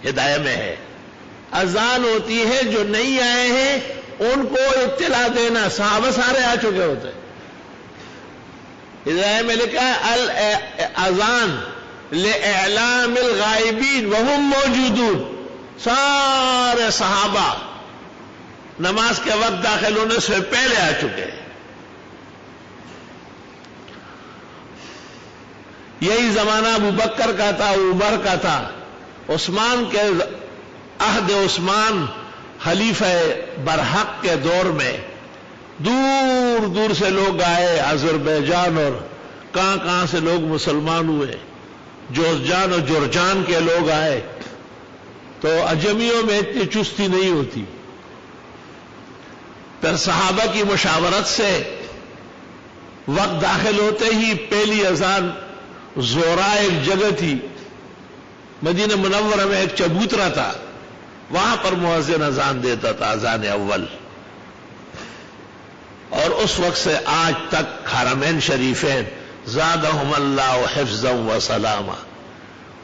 ہدایہ میں ہے۔ اذان ہوتی ہے جو نہیں آئے ہیں ان کو اطلاع دینا، صحابہ سارے آ چکے ہوتے ہیں۔ ہدایہ میں لکھا ہے الاذان لِإِعْلَامِ الْغَائِبِينَ وَهُمْ مَوْجُودُونَ، سارے صحابہ نماز کے وقت داخل ہونے سے پہلے آ چکے ہیں۔ یہی زمانہ ابو بکر کا تھا، عمر کا تھا، عثمان کے عہد عثمان خلیفہ برحق کے دور میں دور دور سے لوگ آئے، آذربائیجان اور کہاں سے لوگ مسلمان ہوئے، جورجان اور جورجان کے لوگ آئے۔ تو اجمیوں میں اتنی چستی نہیں ہوتی، پھر صحابہ کی مشاورت سے وقت داخل ہوتے ہی پہلی اذان زورا ایک جگہ تھی، مدینہ منورہ میں ایک چبوترا تھا، وہاں پر مؤذن اذان دیتا تھا، اذان اول۔ اس وقت سے آج تک حرمین شریفین زادہم اللہ حفظا و سلاما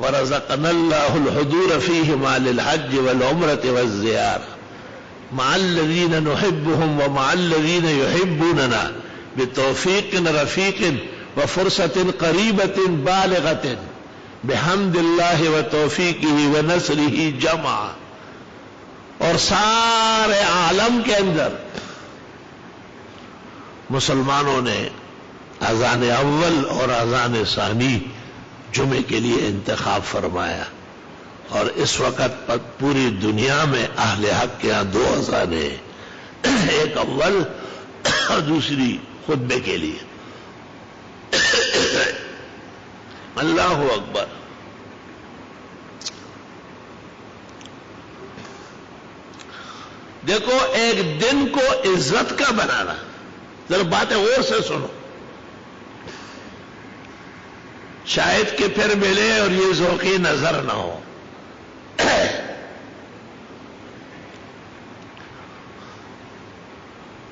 ورزقنا اللہ الحضور فیہما للحج والعمرۃ والزیارہ مع الذین نحبهم ومع الذین یحبوننا بتوفیق رفیق وفرصۃ قریبۃ بالغۃ بحمد اللہ وتوفیقہ ونصرہ جمعا. اور سارے عالم کے اندر مسلمانوں نے اذان اول اور اذان ثانی جمعے کے لیے انتخاب فرمایا، اور اس وقت پر پوری دنیا میں اہل حق کے ہاں دو اذانیں، ایک اول اور دوسری خطبے کے لیے. اللہ اکبر. دیکھو ایک دن کو عزت کا بنانا، ذرا باتیں اور سے سنو، شاید کہ پھر ملے اور یہ ذوقی نظر نہ ہو.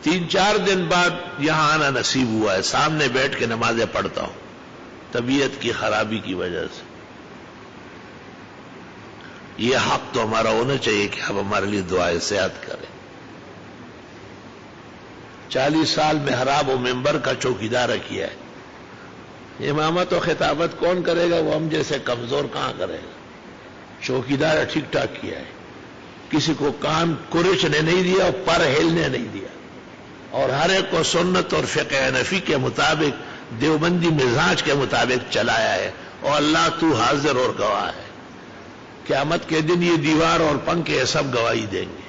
تین چار دن بعد یہاں آنا نصیب ہوا ہے، سامنے بیٹھ کے نمازیں پڑھتا ہوں طبیعت کی خرابی کی وجہ سے. یہ حق تو ہمارا ہونا چاہیے کہ آپ ہمارے لیے دعائیں صحت کریں. 40 سال محراب و ممبر کا چوکیدار کیا ہے، امامت و خطابت کون کرے گا؟ وہ ہم جیسے کمزور کہاں کرے گا؟ چوکیدار ٹھیک ٹھاک کیا ہے، کسی کو کان کرچنے نہیں دیا اور پر ہلنے نہیں دیا، اور ہر ایک کو سنت اور فقہ حنفی کے مطابق دیوبندی مزاج کے مطابق چلایا ہے. اور اللہ تو حاضر اور گواہ ہے، قیامت کے دن یہ دیوار اور پنکھے سب گواہی دیں گے.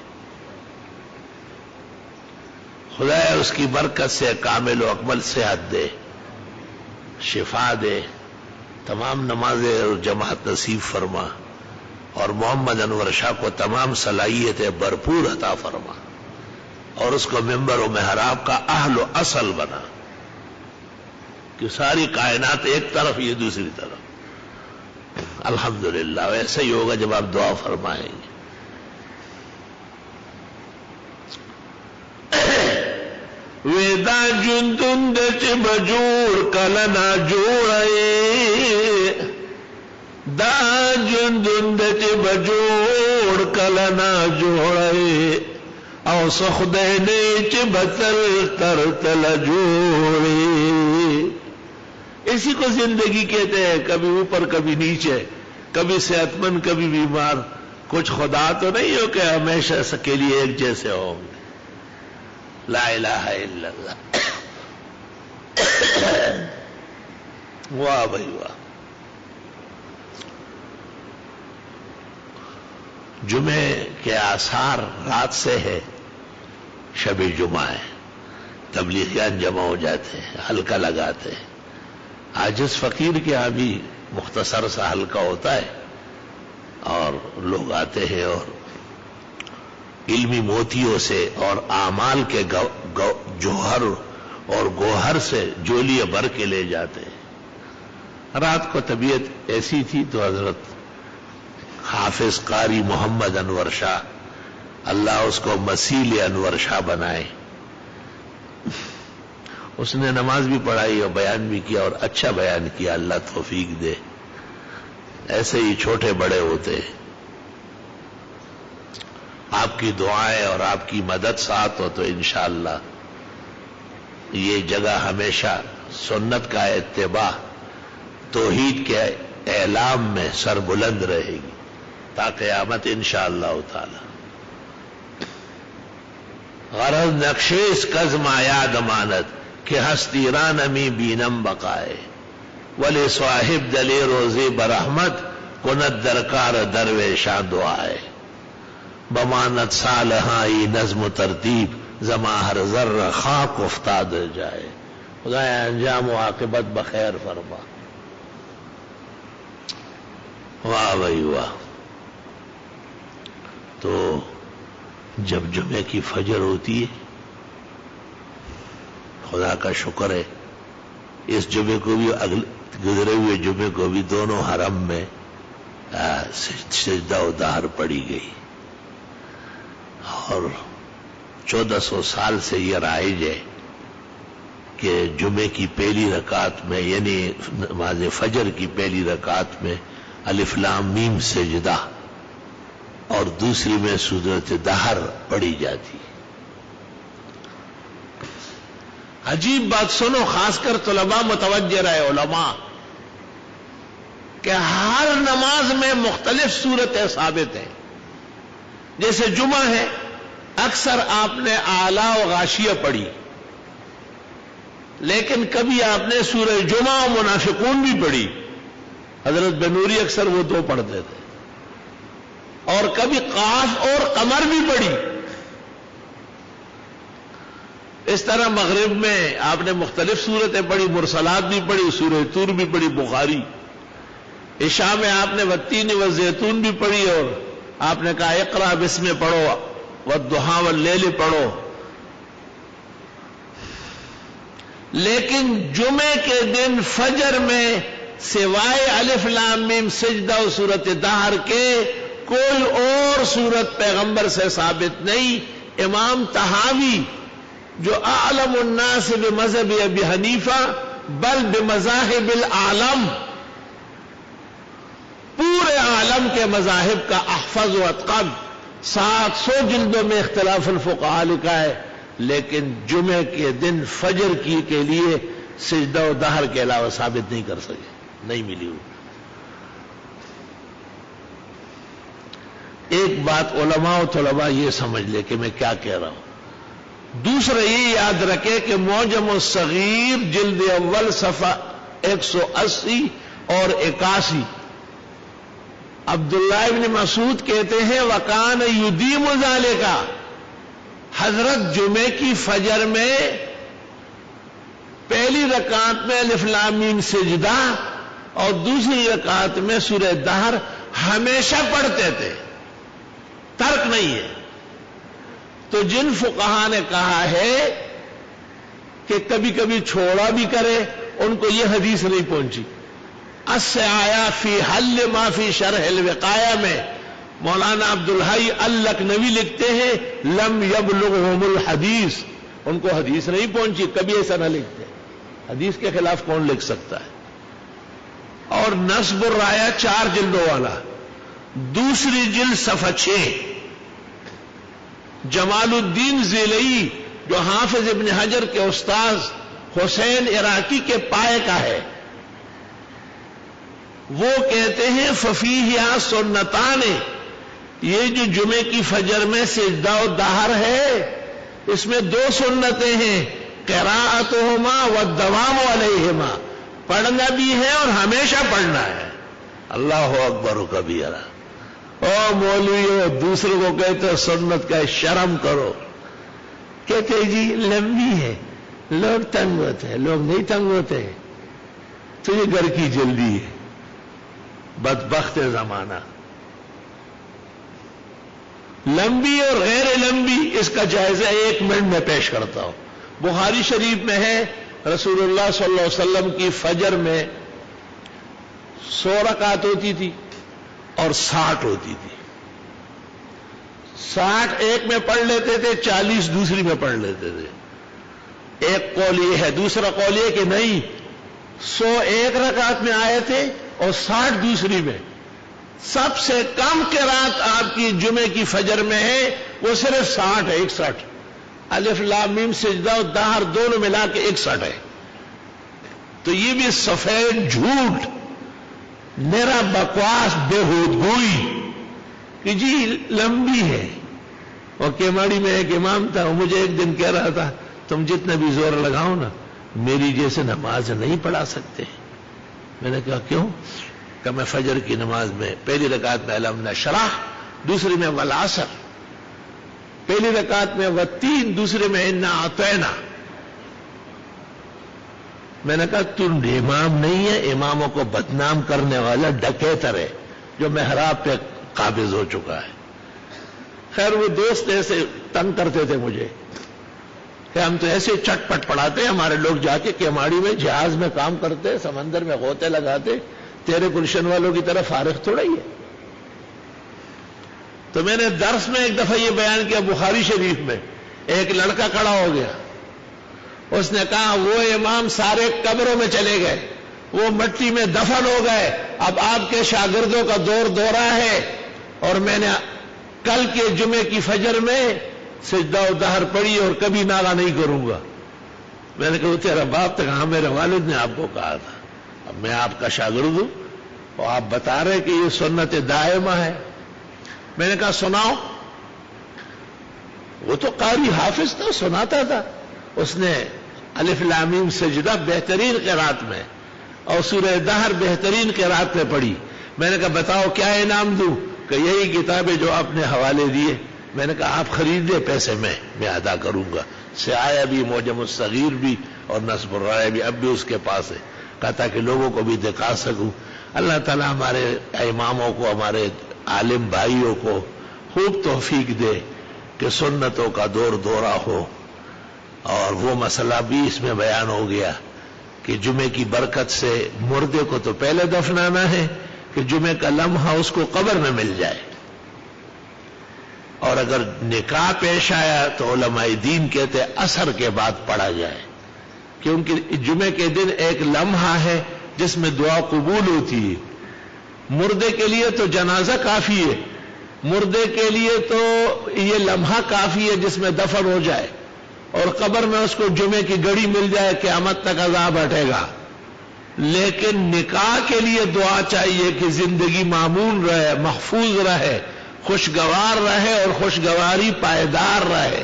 خدا اس کی برکت سے کامل و اکمل صحت دے، شفا دے، تمام نمازیں اور جماعت نصیب فرما، اور محمد انور شاہ کو تمام صلاحیتیں بھرپور عطا فرما، اور اس کو ممبر و محراب کا اہل و اصل بنا کہ ساری کائنات ایک طرف یہ دوسری طرف. الحمدللہ. ویسے ہی ہوگا جب آپ دعا فرمائیں گے. ویدا جندند چ بجوڑ کلنا جوڑے، دا جندند چ بجوڑ کلنا جوڑے، او سخدینے چ بتل تر تل جوڑے. اسی کو زندگی کہتے ہیں، کبھی اوپر کبھی نیچے، کبھی صحت مند کبھی بیمار. کچھ خدا تو نہیں ہو کہ ہمیشہ کے لیے ایک جیسے ہوں گے. لا الہ الا اللہ. واہ بھائی واہ. جمعے کے آثار رات سے ہے، شب جمعہ ہے، تبلیغیان جمع ہو جاتے ہیں، حلقہ لگاتے ہیں. عاجز فقیر کے یہاں بھی مختصر سا حلقہ ہوتا ہے، اور لوگ آتے ہیں اور علمی موتیوں سے اور اعمال کے جوہر اور گوہر سے جولیے بھر کے لے جاتے ہیں. رات کو طبیعت ایسی تھی تو حضرت حافظ قاری محمد انور شاہ، اللہ اس کو مسیل انور شاہ بنائے، اس نے نماز بھی پڑھائی اور بیان بھی کیا، اور اچھا بیان کیا. اللہ توفیق دے. ایسے ہی چھوٹے بڑے ہوتے ہیں. آپ کی دعائیں اور آپ کی مدد ساتھ ہو تو انشاءاللہ یہ جگہ ہمیشہ سنت کا اتباع، توحید کے اعلام میں سر بلند رہے گی تا قیامت انشاءاللہ تعالی. غرض نقشیس کزم آیاد امانت کہ ہستی رانمی بینم بقائے، ولی صاحب دلی روزی برحمت کند درکار درویشان دعائے. بمانت صالحائی نظم و ترتیب زما ہر ذر خاک افتاد جائے. خدایا انجام و عاقبت بخیر فرما. واہ بھائی واہ. تو جب جمعے کی فجر ہوتی ہے، خدا کا شکر ہے اس جمعے کو بھی گزرے ہوئے جمعے کو بھی دونوں حرم میں سجدہ و دہر پڑی گئی، اور 1400 سال سے یہ رائج ہے کہ جمعے کی پہلی رکعت میں یعنی نماز فجر کی پہلی رکعت میں الف لام میم سجدہ اور دوسری میں سورۃ دہر پڑھی جاتی. عجیب بات سنو، خاص کر طلباء متوجہ رہے، علماء، کہ ہر نماز میں مختلف صورتیں ثابت ہیں. جیسے جمعہ ہے، اکثر آپ نے اعلیٰ و غاشیہ پڑھی، لیکن کبھی آپ نے سورہ جمعہ و منافقون بھی پڑھی. حضرت بنوری اکثر وہ دو پڑھتے تھے. اور کبھی قاف اور قمر بھی پڑھی. اس طرح مغرب میں آپ نے مختلف صورتیں پڑھی، مرسلات بھی پڑھی، سورہ طور بھی پڑھی بخاری. عشاء میں آپ نے والتین والزیتون بھی پڑھی اور آپ نے کہا اقرا بسم پڑھو، والضحی واللیل پڑھو. لیکن جمعے کے دن فجر میں سوائے الف لام میم سجدہ و سورۃ دہر کے کوئی اور سورت پیغمبر سے ثابت نہیں. امام طحاوی جو اعلم الناس بمذہب ابی حنیفہ بل بمذاہب العالم، پورے عالم کے مذاہب کا احفظ و اتقن، 700 جلدوں میں اختلاف الفقہاء لکھا ہے، لیکن جمعے کے دن فجر کے لیے سجدہ و دہر کے علاوہ ثابت نہیں کر سکے، نہیں ملی. ایک بات علماء و طلباء یہ سمجھ لے کہ میں کیا کہہ رہا ہوں. دوسرا یہ یاد رکھے کہ معجم الصغیر جلد اول صفحہ 180 اور 81 عبداللہ ابن مسعود کہتے ہیں وَكَانَ يُدِيمُ ذَلِكَ، حضرت جمعے کی فجر میں پہلی رکعت میں الف لام میم سجدہ اور دوسری رکعت میں سورہ دہر ہمیشہ پڑھتے تھے، ترک نہیں ہے. تو جن فقہاء نے کہا ہے کہ کبھی کبھی چھوڑا بھی کرے، ان کو یہ حدیث نہیں پہنچی. اس سے آیا فی حل ما فی شرح الوقایہ میں مولانا عبدالحی اللکھنوی لکھتے ہیں لم یبلغہم الحدیث، ان کو حدیث نہیں پہنچی. کبھی ایسا نہ لکھتے، حدیث کے خلاف کون لکھ سکتا ہے. اور نصب الرایہ 4 جلدوں والا، دوسری جلد صفحہ 6، جمال الدین ذیلئی جو حافظ ابن حجر کے استاذ حسین عراقی کے پائے کا ہے، وہ کہتے ہیں ففیہا سنتان، یہ جو جمعے کی فجر میں سجدہ و دہر ہے اس میں 2 سنتیں ہیں، قراءتہما والدوام علیہما، پڑھنا بھی ہے اور ہمیشہ پڑھنا ہے. اللہ اکبر کبیرہ. او مولویو، دوسروں کو کہتے سنت کا شرم کرو. کہتے جی لمبی ہے، لوگ تنگ ہوتے ہیں. لوگ نہیں تنگ ہوتے، تجھے گھر کی جلدی ہے. بدبخت زمانہ. لمبی اور غیر لمبی اس کا جائزہ 1 منٹ میں پیش کرتا ہوں. بخاری شریف میں ہے رسول اللہ صلی اللہ علیہ وسلم کی فجر میں 100 رکعت ہوتی تھی اور 60 ہوتی تھی. 60 ایک میں پڑھ لیتے تھے، 40 دوسری میں پڑھ لیتے تھے. ایک قول یہ ہے. دوسرا قول یہ کہ نہیں، 100 ایک رکعت میں آئے تھے اور 60 دوسری میں. سب سے کم قرات آپ کی جمعے کی فجر میں ہے وہ صرف 60 ہے، 61. الف لام میم سجدہ و دہر دونوں ملا کے 61 ہے. تو یہ بھی سفید جھوٹ، میرا بکواس، بےہود گوئی کہ جی لمبی ہے. اور کیماڑی میں ایک امام تھا، وہ مجھے ایک دن کہہ رہا تھا تم جتنا بھی زور لگاؤ نا میری جیسے نماز نہیں پڑھا سکتے. میں نے کہا کیوں؟ کہ میں فجر کی نماز میں پہلی رکعت میں الم نشرح، دوسری میں والعصر، پہلی رکعت میں والتین، دوسری میں انا اعطینا. میں نے کہا تم امام نہیں ہے، اماموں کو بدنام کرنے والا ڈکیتر ہے جو محراب پہ قابض ہو چکا ہے. خیر وہ دوست ایسے تنگ کرتے تھے مجھے کہ ہم تو ایسے چٹ پٹ پڑھاتے، ہمارے لوگ جا کے کیماڑی میں جہاز میں کام کرتے، سمندر میں غوطے لگاتے، تیرے گلشن والوں کی طرف فارغ تھوڑا ہی ہے. تو میں نے درس میں ایک دفعہ یہ بیان کیا بخاری شریف میں، ایک لڑکا کھڑا ہو گیا، اس نے کہا وہ امام سارے قبروں میں چلے گئے، وہ مٹی میں دفن ہو گئے، اب آپ کے شاگردوں کا دور دورہ ہے، اور میں نے کل کے جمعے کی فجر میں سجدہ و دہر پڑھی اور کبھی ناغہ نہیں کروں گا۔ میں نے کہا وہ تیرا باپ تھا؟ کہا میرے والد نے آپ کو کہا تھا۔ اب میں آپ کا شاگرد ہوں اور آپ بتا رہے کہ یہ سنت دائمہ ہے۔ میں نے کہا سناؤ۔ وہ تو قاری حافظ تھا، سناتا تھا۔ اس نے الف لام میم سجدہ بہترین قرات میں اور سورہ دہر بہترین قرات میں پڑھی۔ میں نے کہا بتاؤ کیا انعام دوں؟ کہ یہی کتابیں جو آپ نے حوالے دیے۔ میں نے کہا آپ خرید لیں، پیسے میں ادا کروں گا۔ سعایہ بھی، معجم الصغیر بھی اور نصب الرائے بھی اب بھی اس کے پاس ہے، کہا تاکہ لوگوں کو بھی دکھا سکوں۔ اللہ تعالیٰ ہمارے اماموں کو، ہمارے عالم بھائیوں کو خوب توفیق دے کہ سنتوں کا دور دورہ ہو۔ اور وہ مسئلہ بھی اس میں بیان ہو گیا کہ جمعے کی برکت سے مردے کو تو پہلے دفنانا ہے کہ جمعے کا لمحہ اس کو قبر میں مل جائے، اور اگر نکاح پیش آیا تو علماء دین کہتے عصر کے بعد پڑھا جائے، کیونکہ جمعے کے دن ایک لمحہ ہے جس میں دعا قبول ہوتی ہے۔ مردے کے لیے تو جنازہ کافی ہے، مردے کے لیے تو یہ لمحہ کافی ہے جس میں دفن ہو جائے اور قبر میں اس کو جمعے کی گھڑی مل جائے، قیامت تک عذاب ہٹے گا۔ لیکن نکاح کے لیے دعا چاہیے کہ زندگی معمول رہے، محفوظ رہے، خوشگوار رہے اور خوشگواری پائیدار رہے۔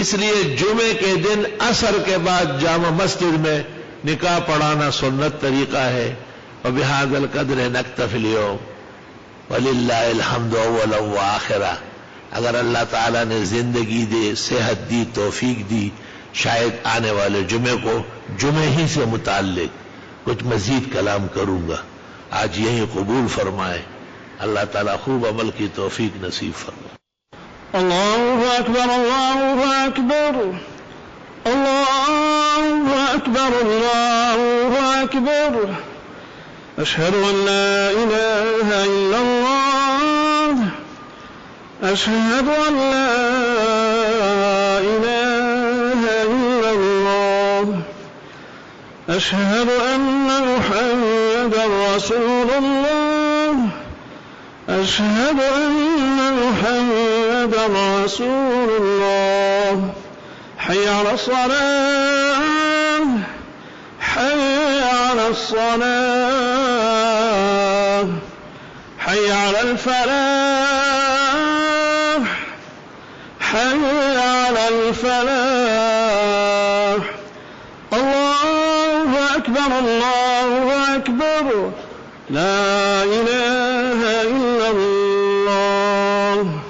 اس لیے جمعے کے دن عصر کے بعد جامع مسجد میں نکاح پڑھانا سنت طریقہ ہے۔ وبہذا القدر نکتفی اليوم وللہ الحمد اولا وآخرہ۔ اگر اللہ تعالیٰ نے زندگی دے، صحت دی، توفیق دی، شاید آنے والے جمعے کو جمعے ہی سے متعلق کچھ مزید کلام کروں گا۔ آج یہی قبول فرمائے، اللہ تعالیٰ خوب عمل کی توفیق نصیب فرمائے۔ اللہ اکبر، اللہ اکبر، اللہ اکبر، اللہ اکبر، اشہد ان لا الہ الا اللہ، اشہد ان لا الہ الا اللہ، اشہد ان محمدا رسول اللہ، اشہد ان محمدا رسول اللہ، حی علی الصلاة، حی علی الصلاة، حی علی الفلاح، حی علی الفلاح۔ اللہ اکبر، اللہ اکبر، لا الہ الا اللہ۔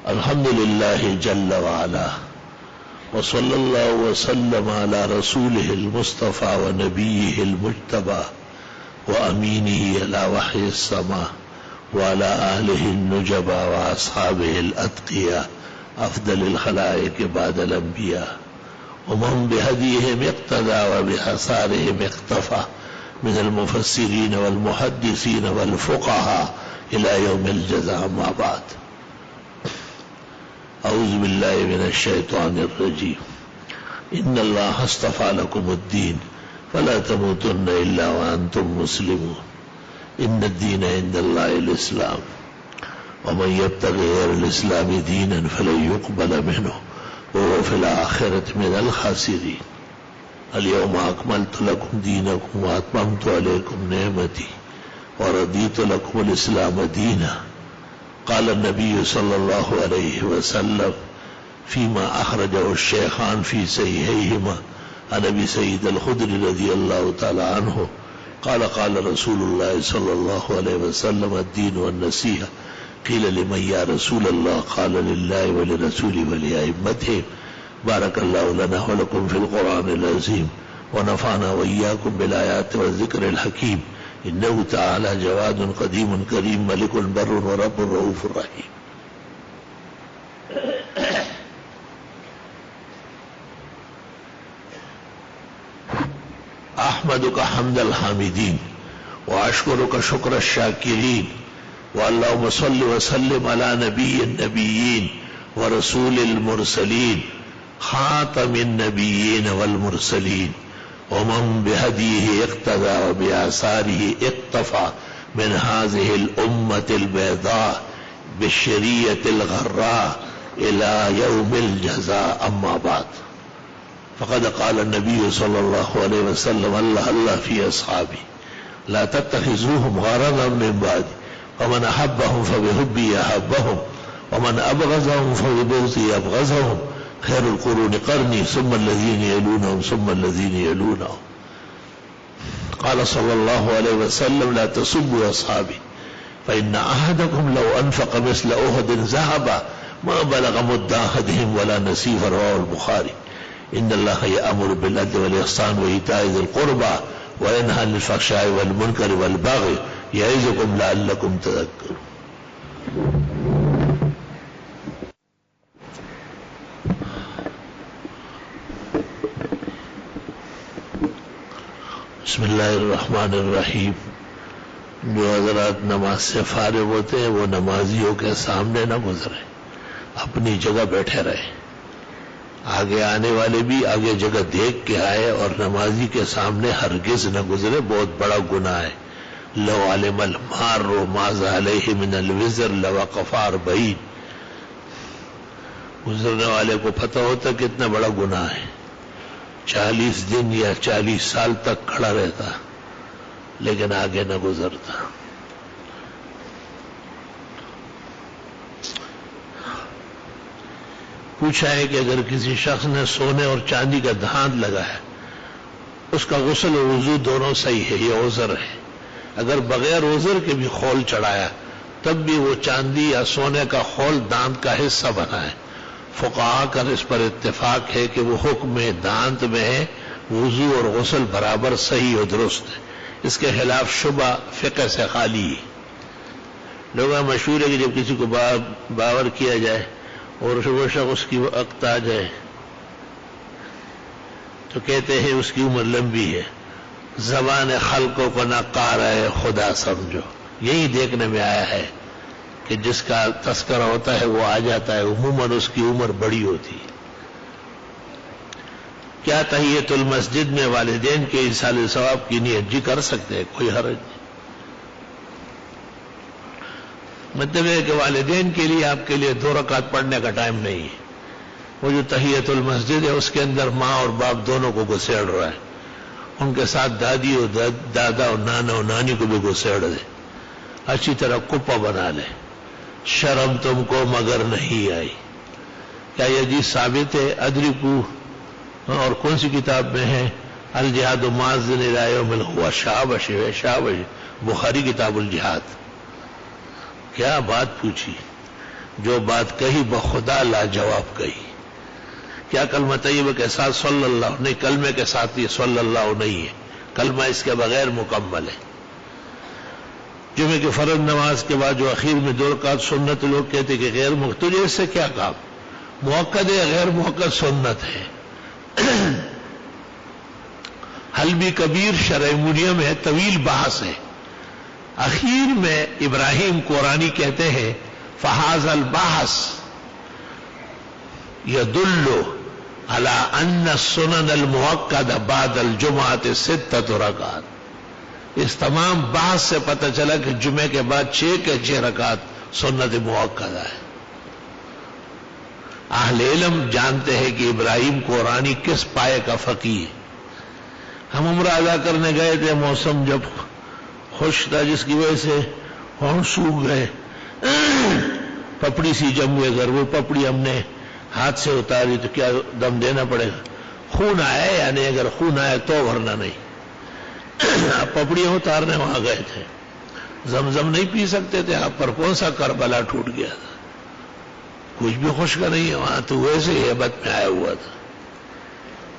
الحمد للہ جل وعلا، وصلی اللہ وسلم علی رسولہ المصطفى ونبیہ المجتبى وامینہ علی وحی السماء وعلی آلہ النجبى واصحابہ الاتقیاء افضل الخلائق بعد الانبیاء ومن بہدیہم اقتدى وبآثارہم اقتفى من المفسرین والمحدثین والفقہاء الى یوم الجزاء ما بعد۔ اعوذ باللہ من الشیطان الرجیم۔ ان اللہ اصطفى لکم الدین فلا تموتن الا وانتم مسلمون۔ ان الدین عند اللہ الاسلام ومن یبتغ غیر الاسلام دینا فلن يقبل منه وهو في الآخرة من الخاسرین۔ اليوم اکملت لکم دینکم واتممت علیکم نعمتی ورضیت لکم الاسلام دینا۔ قال النبي صلى الله عليه وسلم فيما أخرجه الشيخان في صحيحيهما عن أبي سعيد الخدري رضي الله تعالى عنه قال قال رسول الله صلى الله عليه وسلم الدين والنصيحة قيل لمن يا رسول الله قال لله ولرسوله ولأئمته بارك الله لنا ولكم في القرآن العظيم ونفعنا وإياكم بالآيات والذكر الحكيم انه تعالی جواد قدیم کریم ملک بر ورب رؤوف رحیم۔ احمدک حمد الحامدین واشکرک شکر الشاکرین واللہم صل وسلم علی نبی النبیین ورسول المرسلین خاتم النبیین والمرسلین ومن بهدیہ اقتدى وبآثارہ اقتفى من هذه الأمة البيضاء بالشریعة الغراء إلى يوم الجزاء. أما بعد فقد قال النبي صلى الله عليه وسلم الله في أصحابي لا تتخذوهم غرضا من بعدي ومن أحبهم فبحبي أحبهم ومن أبغضهم فببغضي أبغضهم خير القرون قرني ثم الذين يلونهم ثم الذين يلونهم. قال صلى الله عليه وسلم لا تسبوا أصحابي فإن أحدكم لو أنفق مثل أحد ذهبا ما بلغ مد أحدهم ولا نصيفه. رواه البخاري. إن الله يأمر بالعدل والإحسان وإيتاء ذي القربى وينهى عن الفحشاء والمنكر والبغي يعظكم لعلكم تذكرون. بسم اللہ الرحمن الرحیم. جو حضرات نماز سے فارغ ہوتے ہیں وہ نمازیوں کے سامنے نہ گزرے، اپنی جگہ بیٹھے رہے. آگے آنے والے بھی آگے جگہ دیکھ کے آئے اور نمازی کے سامنے ہرگز نہ گزرے، بہت بڑا گناہ ہے. لو علم المار ماذا علیہ من الوزر لوقف 40. گزرنے والے کو پتہ ہوتا کتنا بڑا گناہ ہے، 40 دن یا 40 سال تک کھڑا رہتا لیکن آگے نہ گزرتا. پوچھا ہے کہ اگر کسی شخص نے سونے اور چاندی کا دھاند لگایا اس کا غسل و وضو دونوں صحیح ہے، یہ عذر ہے. اگر بغیر عذر کے بھی خول چڑھایا تب بھی وہ چاندی یا سونے کا خول دانت کا حصہ بنا ہے. فقہا کا اس پر اتفاق ہے کہ وہ حکم دانت میں ہے، وضو اور غسل برابر صحیح و درست ہے. اس کے خلاف شبہ فقہ سے خالی ہے. لوگوں مشہور ہے کہ جب کسی کو باور کیا جائے اور وہ شخص اس کی وقت آ جائے تو کہتے ہیں اس کی عمر لمبی ہے. زبان خلقوں کو نہ قارئ خدا سمجھو. یہی دیکھنے میں آیا ہے کہ جس کا تذکرہ ہوتا ہے وہ آ جاتا ہے، عموماً اس کی عمر بڑی ہوتی ہے. کیا تحیۃ المسجد میں والدین کے ایصال ثواب کی نیت جی کر سکتے ہیں، کوئی حرج نہیں. مطلب ہے کہ والدین کے لیے آپ کے لیے 2 رکعت پڑھنے کا ٹائم نہیں ہے. وہ جو تحیۃ المسجد ہے اس کے اندر ماں اور باپ دونوں کو گھسیڑ رہا ہے، ان کے ساتھ دادی اور دادا اور نانا اور نانی کو بھی گھسیڑ دے، اچھی طرح کپا بنا لے. شرم تم کو مگر نہیں آئی. کیا یہ جی ثابت ہے؟ ادرکو اور کون سی کتاب میں ہے؟ الجہاد ماذن الی یوم القیامہ. شابش شابش، بخاری کتاب الجہاد. کیا بات پوچھی، جو بات کہی بخدا لاجواب کہی. کیا کلمہ طیبہ کے ساتھ صلی اللہ نہیں، کلمے کے ساتھ یہ صلی اللہ نہیں ہے، کلمہ اس کے بغیر مکمل ہے. جمعے کی فرض نماز کے بعد جو اخیر میں 2 رکعت سنت، لوگ کہتے کہ غیر مختلف، اس سے کیا کام؟ موقع ہے، غیر موقع سنت ہے. حلبی کبیر شرح منیہ میں ہے، طویل بحث ہے. اخیر میں ابراہیم قرانی کہتے ہیں فہذا البحث يدل على ان السنن المؤکدہ بعد الجمعہ 6 رکعات. اس تمام بحث سے پتہ چلا کہ جمعے کے بعد 6 کے 6 رکعات سنت مؤکدہ ہے. اہل علم جانتے ہیں کہ ابراہیم قرانی کس پائے کا فقیہ ہے. ہم عمرہ ادا کرنے گئے تھے، موسم جب خوش تھا جس کی وجہ سے ہم سوکھ گئے، پپڑی سی جم ہوئے گھر. وہ پپڑی ہم نے ہاتھ سے اتاری تو کیا دم دینا پڑے گا؟ خون آیا یا نہیں؟ اگر خون آیا تو ورنہ نہیں. پپڑیاں اتارنے وہاں گئے تھے، زمزم نہیں پی سکتے تھے. آپ پر کون سا کربلا ٹوٹ گیا تھا؟ کچھ بھی خوش کا نہیں ہے وہاں، تو ویسے ہی ہیبت میں آیا ہوا تھا.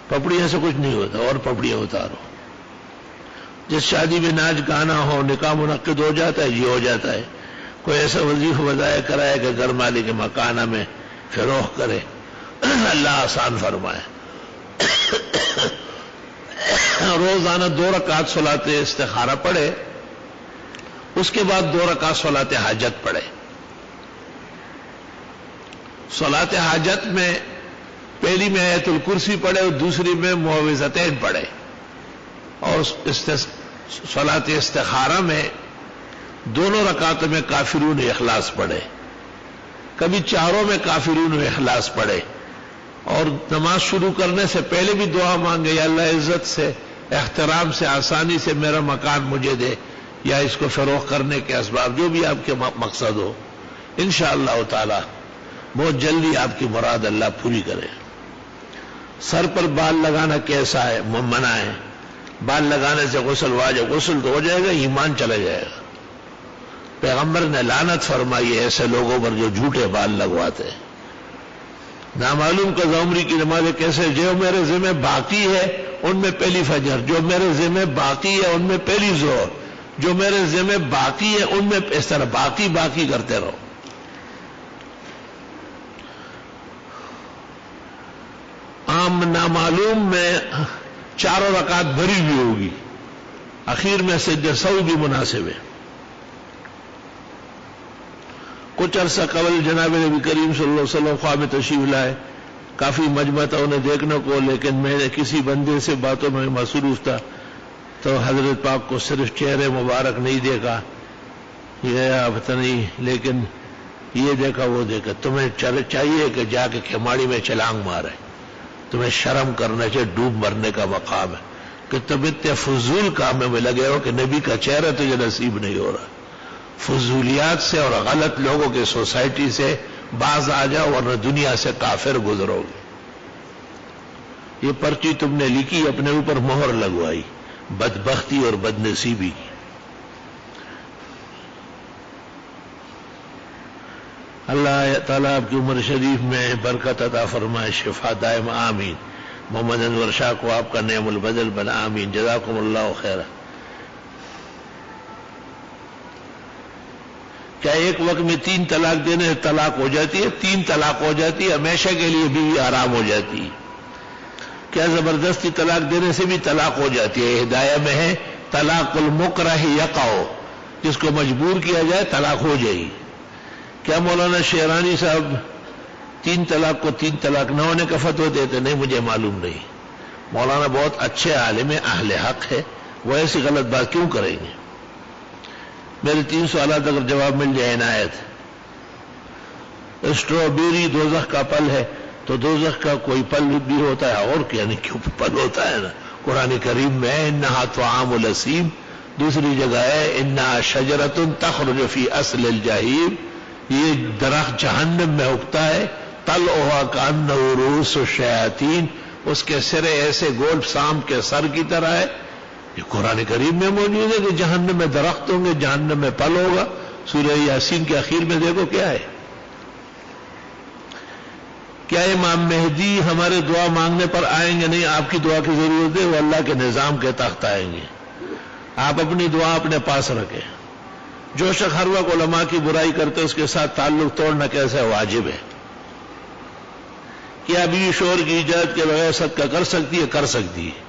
پپڑیاں سے کچھ نہیں ہوتا، اور پپڑیاں اتارو. جس شادی میں ناچ گانا ہو، نکاح منعقد ہو جاتا ہے جی، ہو جاتا ہے. کوئی ایسا وظیفہ بتایا کرائے کہ گھر مالک کے مکانہ میں فروغ کرے. اللہ آسان فرمائے. روزانہ 2 رکعت صلاۃ استخارہ پڑھے، اس کے بعد 2 رکعت صلاۃ حاجت پڑھے۔ صلاۃ حاجت میں پہلی میں آیت الکرسی پڑھے اور دوسری میں معوذتین پڑھے، اور صلاۃ استخارہ میں دونوں رکعتوں میں کافرون اخلاص پڑھے، کبھی چاروں میں کافرون اخلاص پڑھے، اور نماز شروع کرنے سے پہلے بھی دعا مانگے، یا اللہ عزت سے، احترام سے، آسانی سے میرا مکان مجھے دے، یا اس کو فروغ کرنے کے اسباب، جو بھی آپ کے مقصد ہو، انشاءاللہ تعالی بہت جلدی آپ کی مراد اللہ پوری کرے۔ سر پر بال لگانا کیسا ہے؟ منع ہے۔ بال لگانے سے غسل واجب، غسل تو ہو جائے گا، ایمان چلا جائے گا۔ پیغمبر نے لعنت فرمائی ہے ایسے لوگوں پر جو جھوٹے بال لگواتے ہیں۔ نامعلوم قضا عمری کی نمازیں کیسے؟ جو میرے ذمہ باقی ہے ان میں پہلی فجر، جو میرے ذمہ باقی ہے ان میں پہلی ظہر، جو میرے ذمہ باقی ہے ان میں، اس طرح باقی کرتے رہو۔ عام نامعلوم میں 4 رکعت بھری ہوئی ہوگی، اخیر میں سجدہ سہو بھی مناسب ہے۔ کچھ عرصہ قبل جناب نبی کریم صلی اللہ علیہ وسلم خواہ میں تشریف لائے، کافی مجمع تھا انہیں دیکھنے کو، لیکن میں نے کسی بندے سے باتوں میں مصروف تھا تو حضرت پاک کو صرف چہرے مبارک نہیں دیکھا، یہ پتہ نہیں، لیکن یہ دیکھا وہ دیکھا۔ تمہیں چاہیے کہ جا کے کھماڑی میں چھلانگ مارے، تمہیں شرم کرنا چاہیے، ڈوب مرنے کا مقام ہے کہ تم اتنے فضول کاموں میں لگے ہو کہ نبی کا چہرہ تجھے نصیب نہیں ہو رہا۔ فضولیات سے اور غلط لوگوں کے سوسائٹی سے باز آ جاؤ ورنہ دنیا سے کافر گزرو گے۔ یہ پرچی تم نے لکھی، اپنے اوپر مہر لگوائی، بدبختی اور بدنصیبی کی۔ اللہ تعالیٰ آپ کی عمر شریف میں برکت عطا فرمائے، شفا دائم، آمین۔ محمد انور شاہ کو آپ کا نعم البدل بنا، آمین۔ جزاکم اللہ خیر۔ کیا ایک وقت میں 3 طلاق دینے سے طلاق ہو جاتی ہے؟ 3 طلاق ہو جاتی ہے، ہمیشہ کے لیے بیوی آرام ہو جاتی ہے۔ کیا زبردستی طلاق دینے سے بھی طلاق ہو جاتی ہے؟ ہدایہ میں ہے طلاق المکرہ یقع، جس کو مجبور کیا جائے طلاق ہو جائے گی۔ کیا مولانا شیرانی صاحب 3 طلاق کو 3 طلاق نہ ہونے کا فتویٰ دیتے؟ نہیں، مجھے معلوم نہیں۔ مولانا بہت اچھے عالم اہل حق ہے، وہ ایسی غلط بات کیوں کریں گے؟ میرے 3 سوالات اگر جواب مل جائے عنایت۔ اسٹرابیری دوزخ کا پھل ہے، تو دوزخ کا کوئی پھل بھی ہوتا ہے، اور کیا نہیں، کیوں پھل ہوتا ہے نا۔ قرآن کریم میں انہا طعام الاسیم، دوسری جگہ ہے انہا شجرۃ تخرج فی اصل الجحیم، یہ درخت جہنم میں اگتا ہے، طلعھا کأنہ رؤوس الشیاطین، اس کے سرے ایسے گول سام کے سر کی طرح ہے۔ یہ قرآن کریم میں موجود ہے کہ جہنم میں درخت ہوں گے، جہنم میں پھل ہوگا۔ سورہ یاسین کے اخیر میں دیکھو کیا ہے۔ کیا امام مہدی ہمارے دعا مانگنے پر آئیں گے؟ نہیں، آپ کی دعا کی ضرورت ہے، وہ اللہ کے نظام کے تحت آئیں گے۔ آپ اپنی دعا اپنے پاس رکھیں۔ جو شخص ہر وقت علماء کی برائی کرتے اس کے ساتھ تعلق توڑنا کیسے واجب ہے؟ کیا بیوی شوہر کی اجازت کے بغیر صدقہ کر سکتی ہے؟ کر سکتی ہے،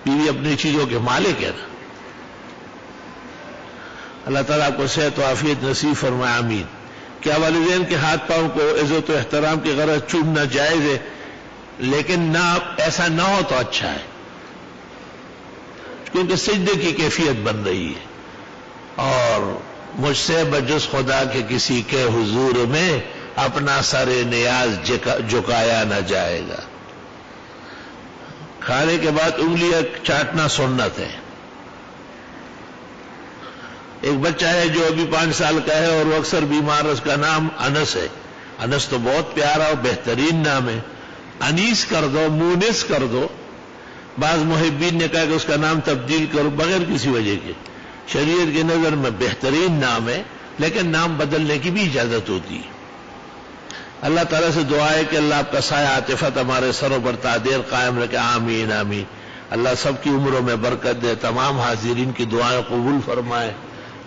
بیوی اپنی چیزوں کے مالک ہے نا۔ اللہ تعالیٰ آپ کو صحت و عافیت نصیب فرمائے، آمین۔ کیا والدین کے ہاتھ پاؤں کو عزت و احترام کی غرض چومنا جائز ہے؟ لیکن نہ، ایسا نہ ہو تو اچھا ہے، کیونکہ سجدے کی کیفیت بن رہی ہے، اور مجھ سے بجز خدا کے کسی کے حضور میں اپنا سر نیاز جھکایا نہ جائے گا۔ کھانے کے بعد انگلیاں چاٹنا سنت ہے۔ ایک بچہ ہے جو ابھی 5 سال کا ہے اور وہ اکثر بیمار، اس کا نام انس ہے۔ انس تو بہت پیارا اور بہترین نام ہے، انیس کر دو، مونس کر دو۔ بعض محبین نے کہا کہ اس کا نام تبدیل کرو، بغیر کسی وجہ کے۔ شریعت کی نظر میں بہترین نام ہے، لیکن نام بدلنے کی بھی اجازت ہوتی ہے۔ اللہ تعالیٰ سے دعا ہے کہ اللہ آپ کا سایہ عاطفت ہمارے سروں پر تعدیر قائم رکھے، آمین آمین۔ اللہ سب کی عمروں میں برکت دے، تمام حاضرین کی دعائیں قبول فرمائے،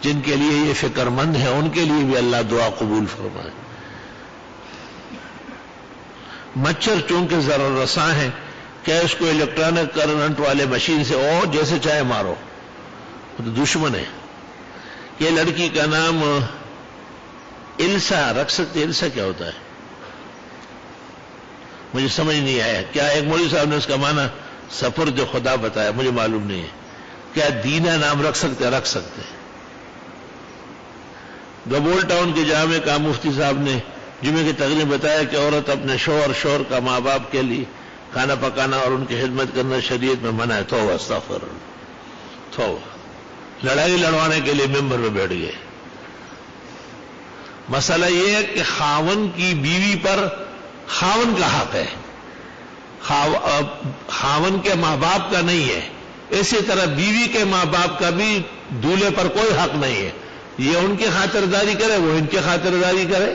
جن کے لیے یہ فکر مند ہے ان کے لیے بھی اللہ دعا قبول فرمائے۔ مچھر چونکہ ضرر رساں ہیں، کہ اس کو الیکٹرانک کرنٹ والے مشین سے جیسے چاہے مارو، وہ تو دشمن ہے۔ یہ لڑکی کا نام السا رکھ سکتے؟ السا کیا ہوتا ہے مجھے سمجھ نہیں آیا۔ کیا ایک مولوی صاحب نے اس کا معنی سفر جو خدا بتایا، مجھے معلوم نہیں ہے۔ کیا دینا نام رکھ سکتے؟ رکھ سکتے۔ گبول ٹاؤن کے جامع کا مفتی صاحب نے جمعے کی تقریر بتایا کہ عورت اپنے شوہر کا ماں باپ کے لیے کھانا پکانا اور ان کی خدمت کرنا شریعت میں منع ہے۔ توبہ استغفر اللہ، توبہ۔ لڑائی لڑوانے کے لیے ممبر میں بیٹھ گئے۔ مسئلہ یہ ہے کہ خاون کی بیوی پر خاون کا حق ہے، خاون کے ماں باپ کا نہیں ہے۔ اسی طرح بیوی کے ماں باپ کا بھی دولہے پر کوئی حق نہیں ہے۔ یہ ان کی خاطرداری کرے، وہ ان کی خاطرداری کرے۔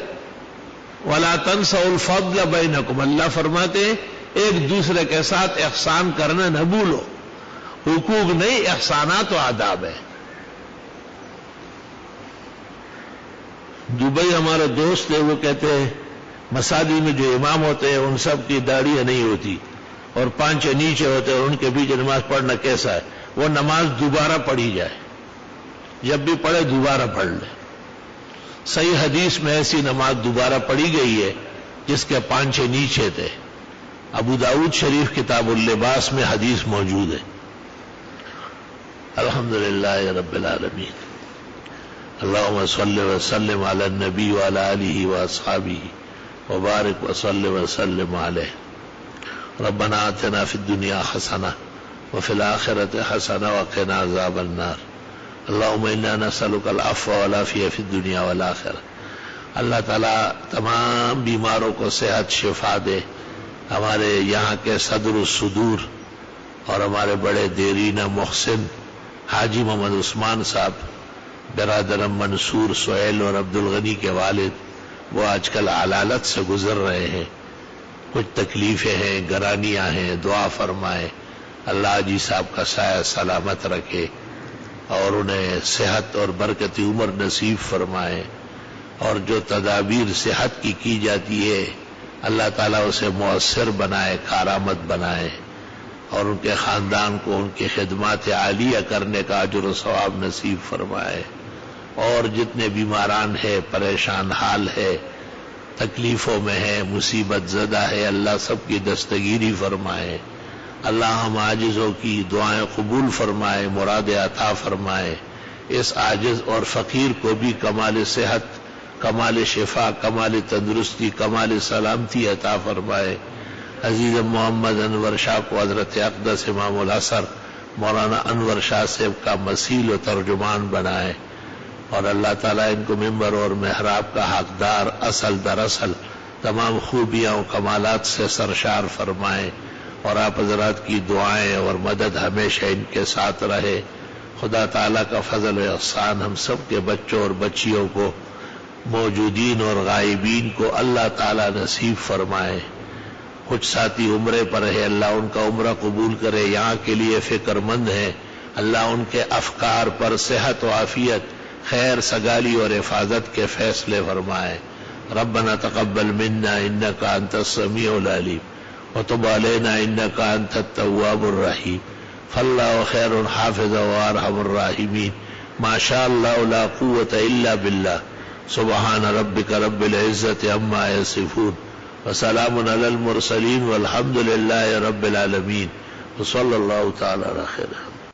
وَلَا تَنْسَوْا الْفَضْلَ بَيْنَكُمْ، اللہ فرماتے ہیں ایک دوسرے کے ساتھ احسان کرنا نہ بھولو۔ حقوق نہیں، احسانات و آداب ہے۔ دبئی ہمارا دوست ہے، وہ کہتے ہیں مساجد میں جو امام ہوتے ہیں ان سب کی داڑھیاں نہیں ہوتی اور پانچے نیچے ہوتے ہیں اور ان کے بیچ نماز پڑھنا کیسا ہے؟ وہ نماز دوبارہ پڑھی جائے، جب بھی پڑھے دوبارہ پڑھ لے۔ صحیح حدیث میں ایسی نماز دوبارہ پڑھی گئی ہے جس کے پانچے نیچے تھے۔ ابو داؤد شریف کتاب اللباس میں حدیث موجود ہے۔ الحمدللہ رب العالمین، اللہم صلی وسلم علی النبی وعلی آلہ واصحابہ وبارک وسلم وسلم علیہ۔ ربنا آتنا فی الدنیا حسنہ وفی الآخرۃ حسنہ وقنا عذاب النار۔ اللہم انا نسألک العفو والعافیہ فی الدنیا والآخرہ۔ اللہ تعالیٰ تمام بیماروں کو صحت شفا دے۔ ہمارے یہاں کے صدر الصدور اور ہمارے بڑے دیرینہ محسن حاجی محمد عثمان صاحب، برادر منصور سہیل اور عبد الغنی کے والد، وہ آج کل علالت سے گزر رہے ہیں، کچھ تکلیفیں ہیں، گرانیاں ہیں، دعا فرمائے اللہ حاجی صاحب کا سایہ سلامت رکھے اور انہیں صحت اور برکتی عمر نصیب فرمائے، اور جو تدابیر صحت کی جاتی ہے اللہ تعالیٰ اسے مؤثر بنائے، کارآمد بنائے، اور ان کے خاندان کو ان کی خدمات عالیہ کرنے کا اجر و ثواب نصیب فرمائے۔ اور جتنے بیماران ہیں، پریشان حال ہے، تکلیفوں میں ہے، مصیبت زدہ ہے، اللہ سب کی دستگیری فرمائے۔ اللہ ہم عاجزوں کی دعائیں قبول فرمائے، مراد عطا فرمائے۔ اس عاجز اور فقیر کو بھی کمال صحت، کمال شفا، کمال تندرستی، کمال سلامتی عطا فرمائے۔ عزیز محمد انور شاہ کو حضرت اقدس امام الحسن مولانا انور شاہ صاحب کا مسیل و ترجمان بنائے، اور اللہ تعالیٰ ان کو ممبر اور محراب کا حقدار اصل در اصل تمام خوبیاں و کمالات سے سرشار فرمائے، اور آپ حضرات کی دعائیں اور مدد ہمیشہ ان کے ساتھ رہے۔ خدا تعالیٰ کا فضل و احسان ہم سب کے بچوں اور بچیوں کو، موجودین اور غائبین کو اللہ تعالیٰ نصیب فرمائے۔ کچھ ساتھی عمرے پر ہے، اللہ ان کا عمرہ قبول کرے، یہاں کے لیے فکر مند ہے، اللہ ان کے افکار پر صحت و عافیت، خیر سگالی اور حفاظت کے فیصلے فرمائے۔ ربنا تقبل منا انک انت السمیع العلیم وتب علینا انک انت التواب الرحیم۔ فاللہ خیر حافظ وارحم الراحمین۔ ما شاء اللہ لا قوة الا باللہ۔ سبحان ربک رب العزت عما یصفون وسلام علی المرسلین والحمد للہ رب العالمین۔ وصلی اللہ تعالی علی خیر۔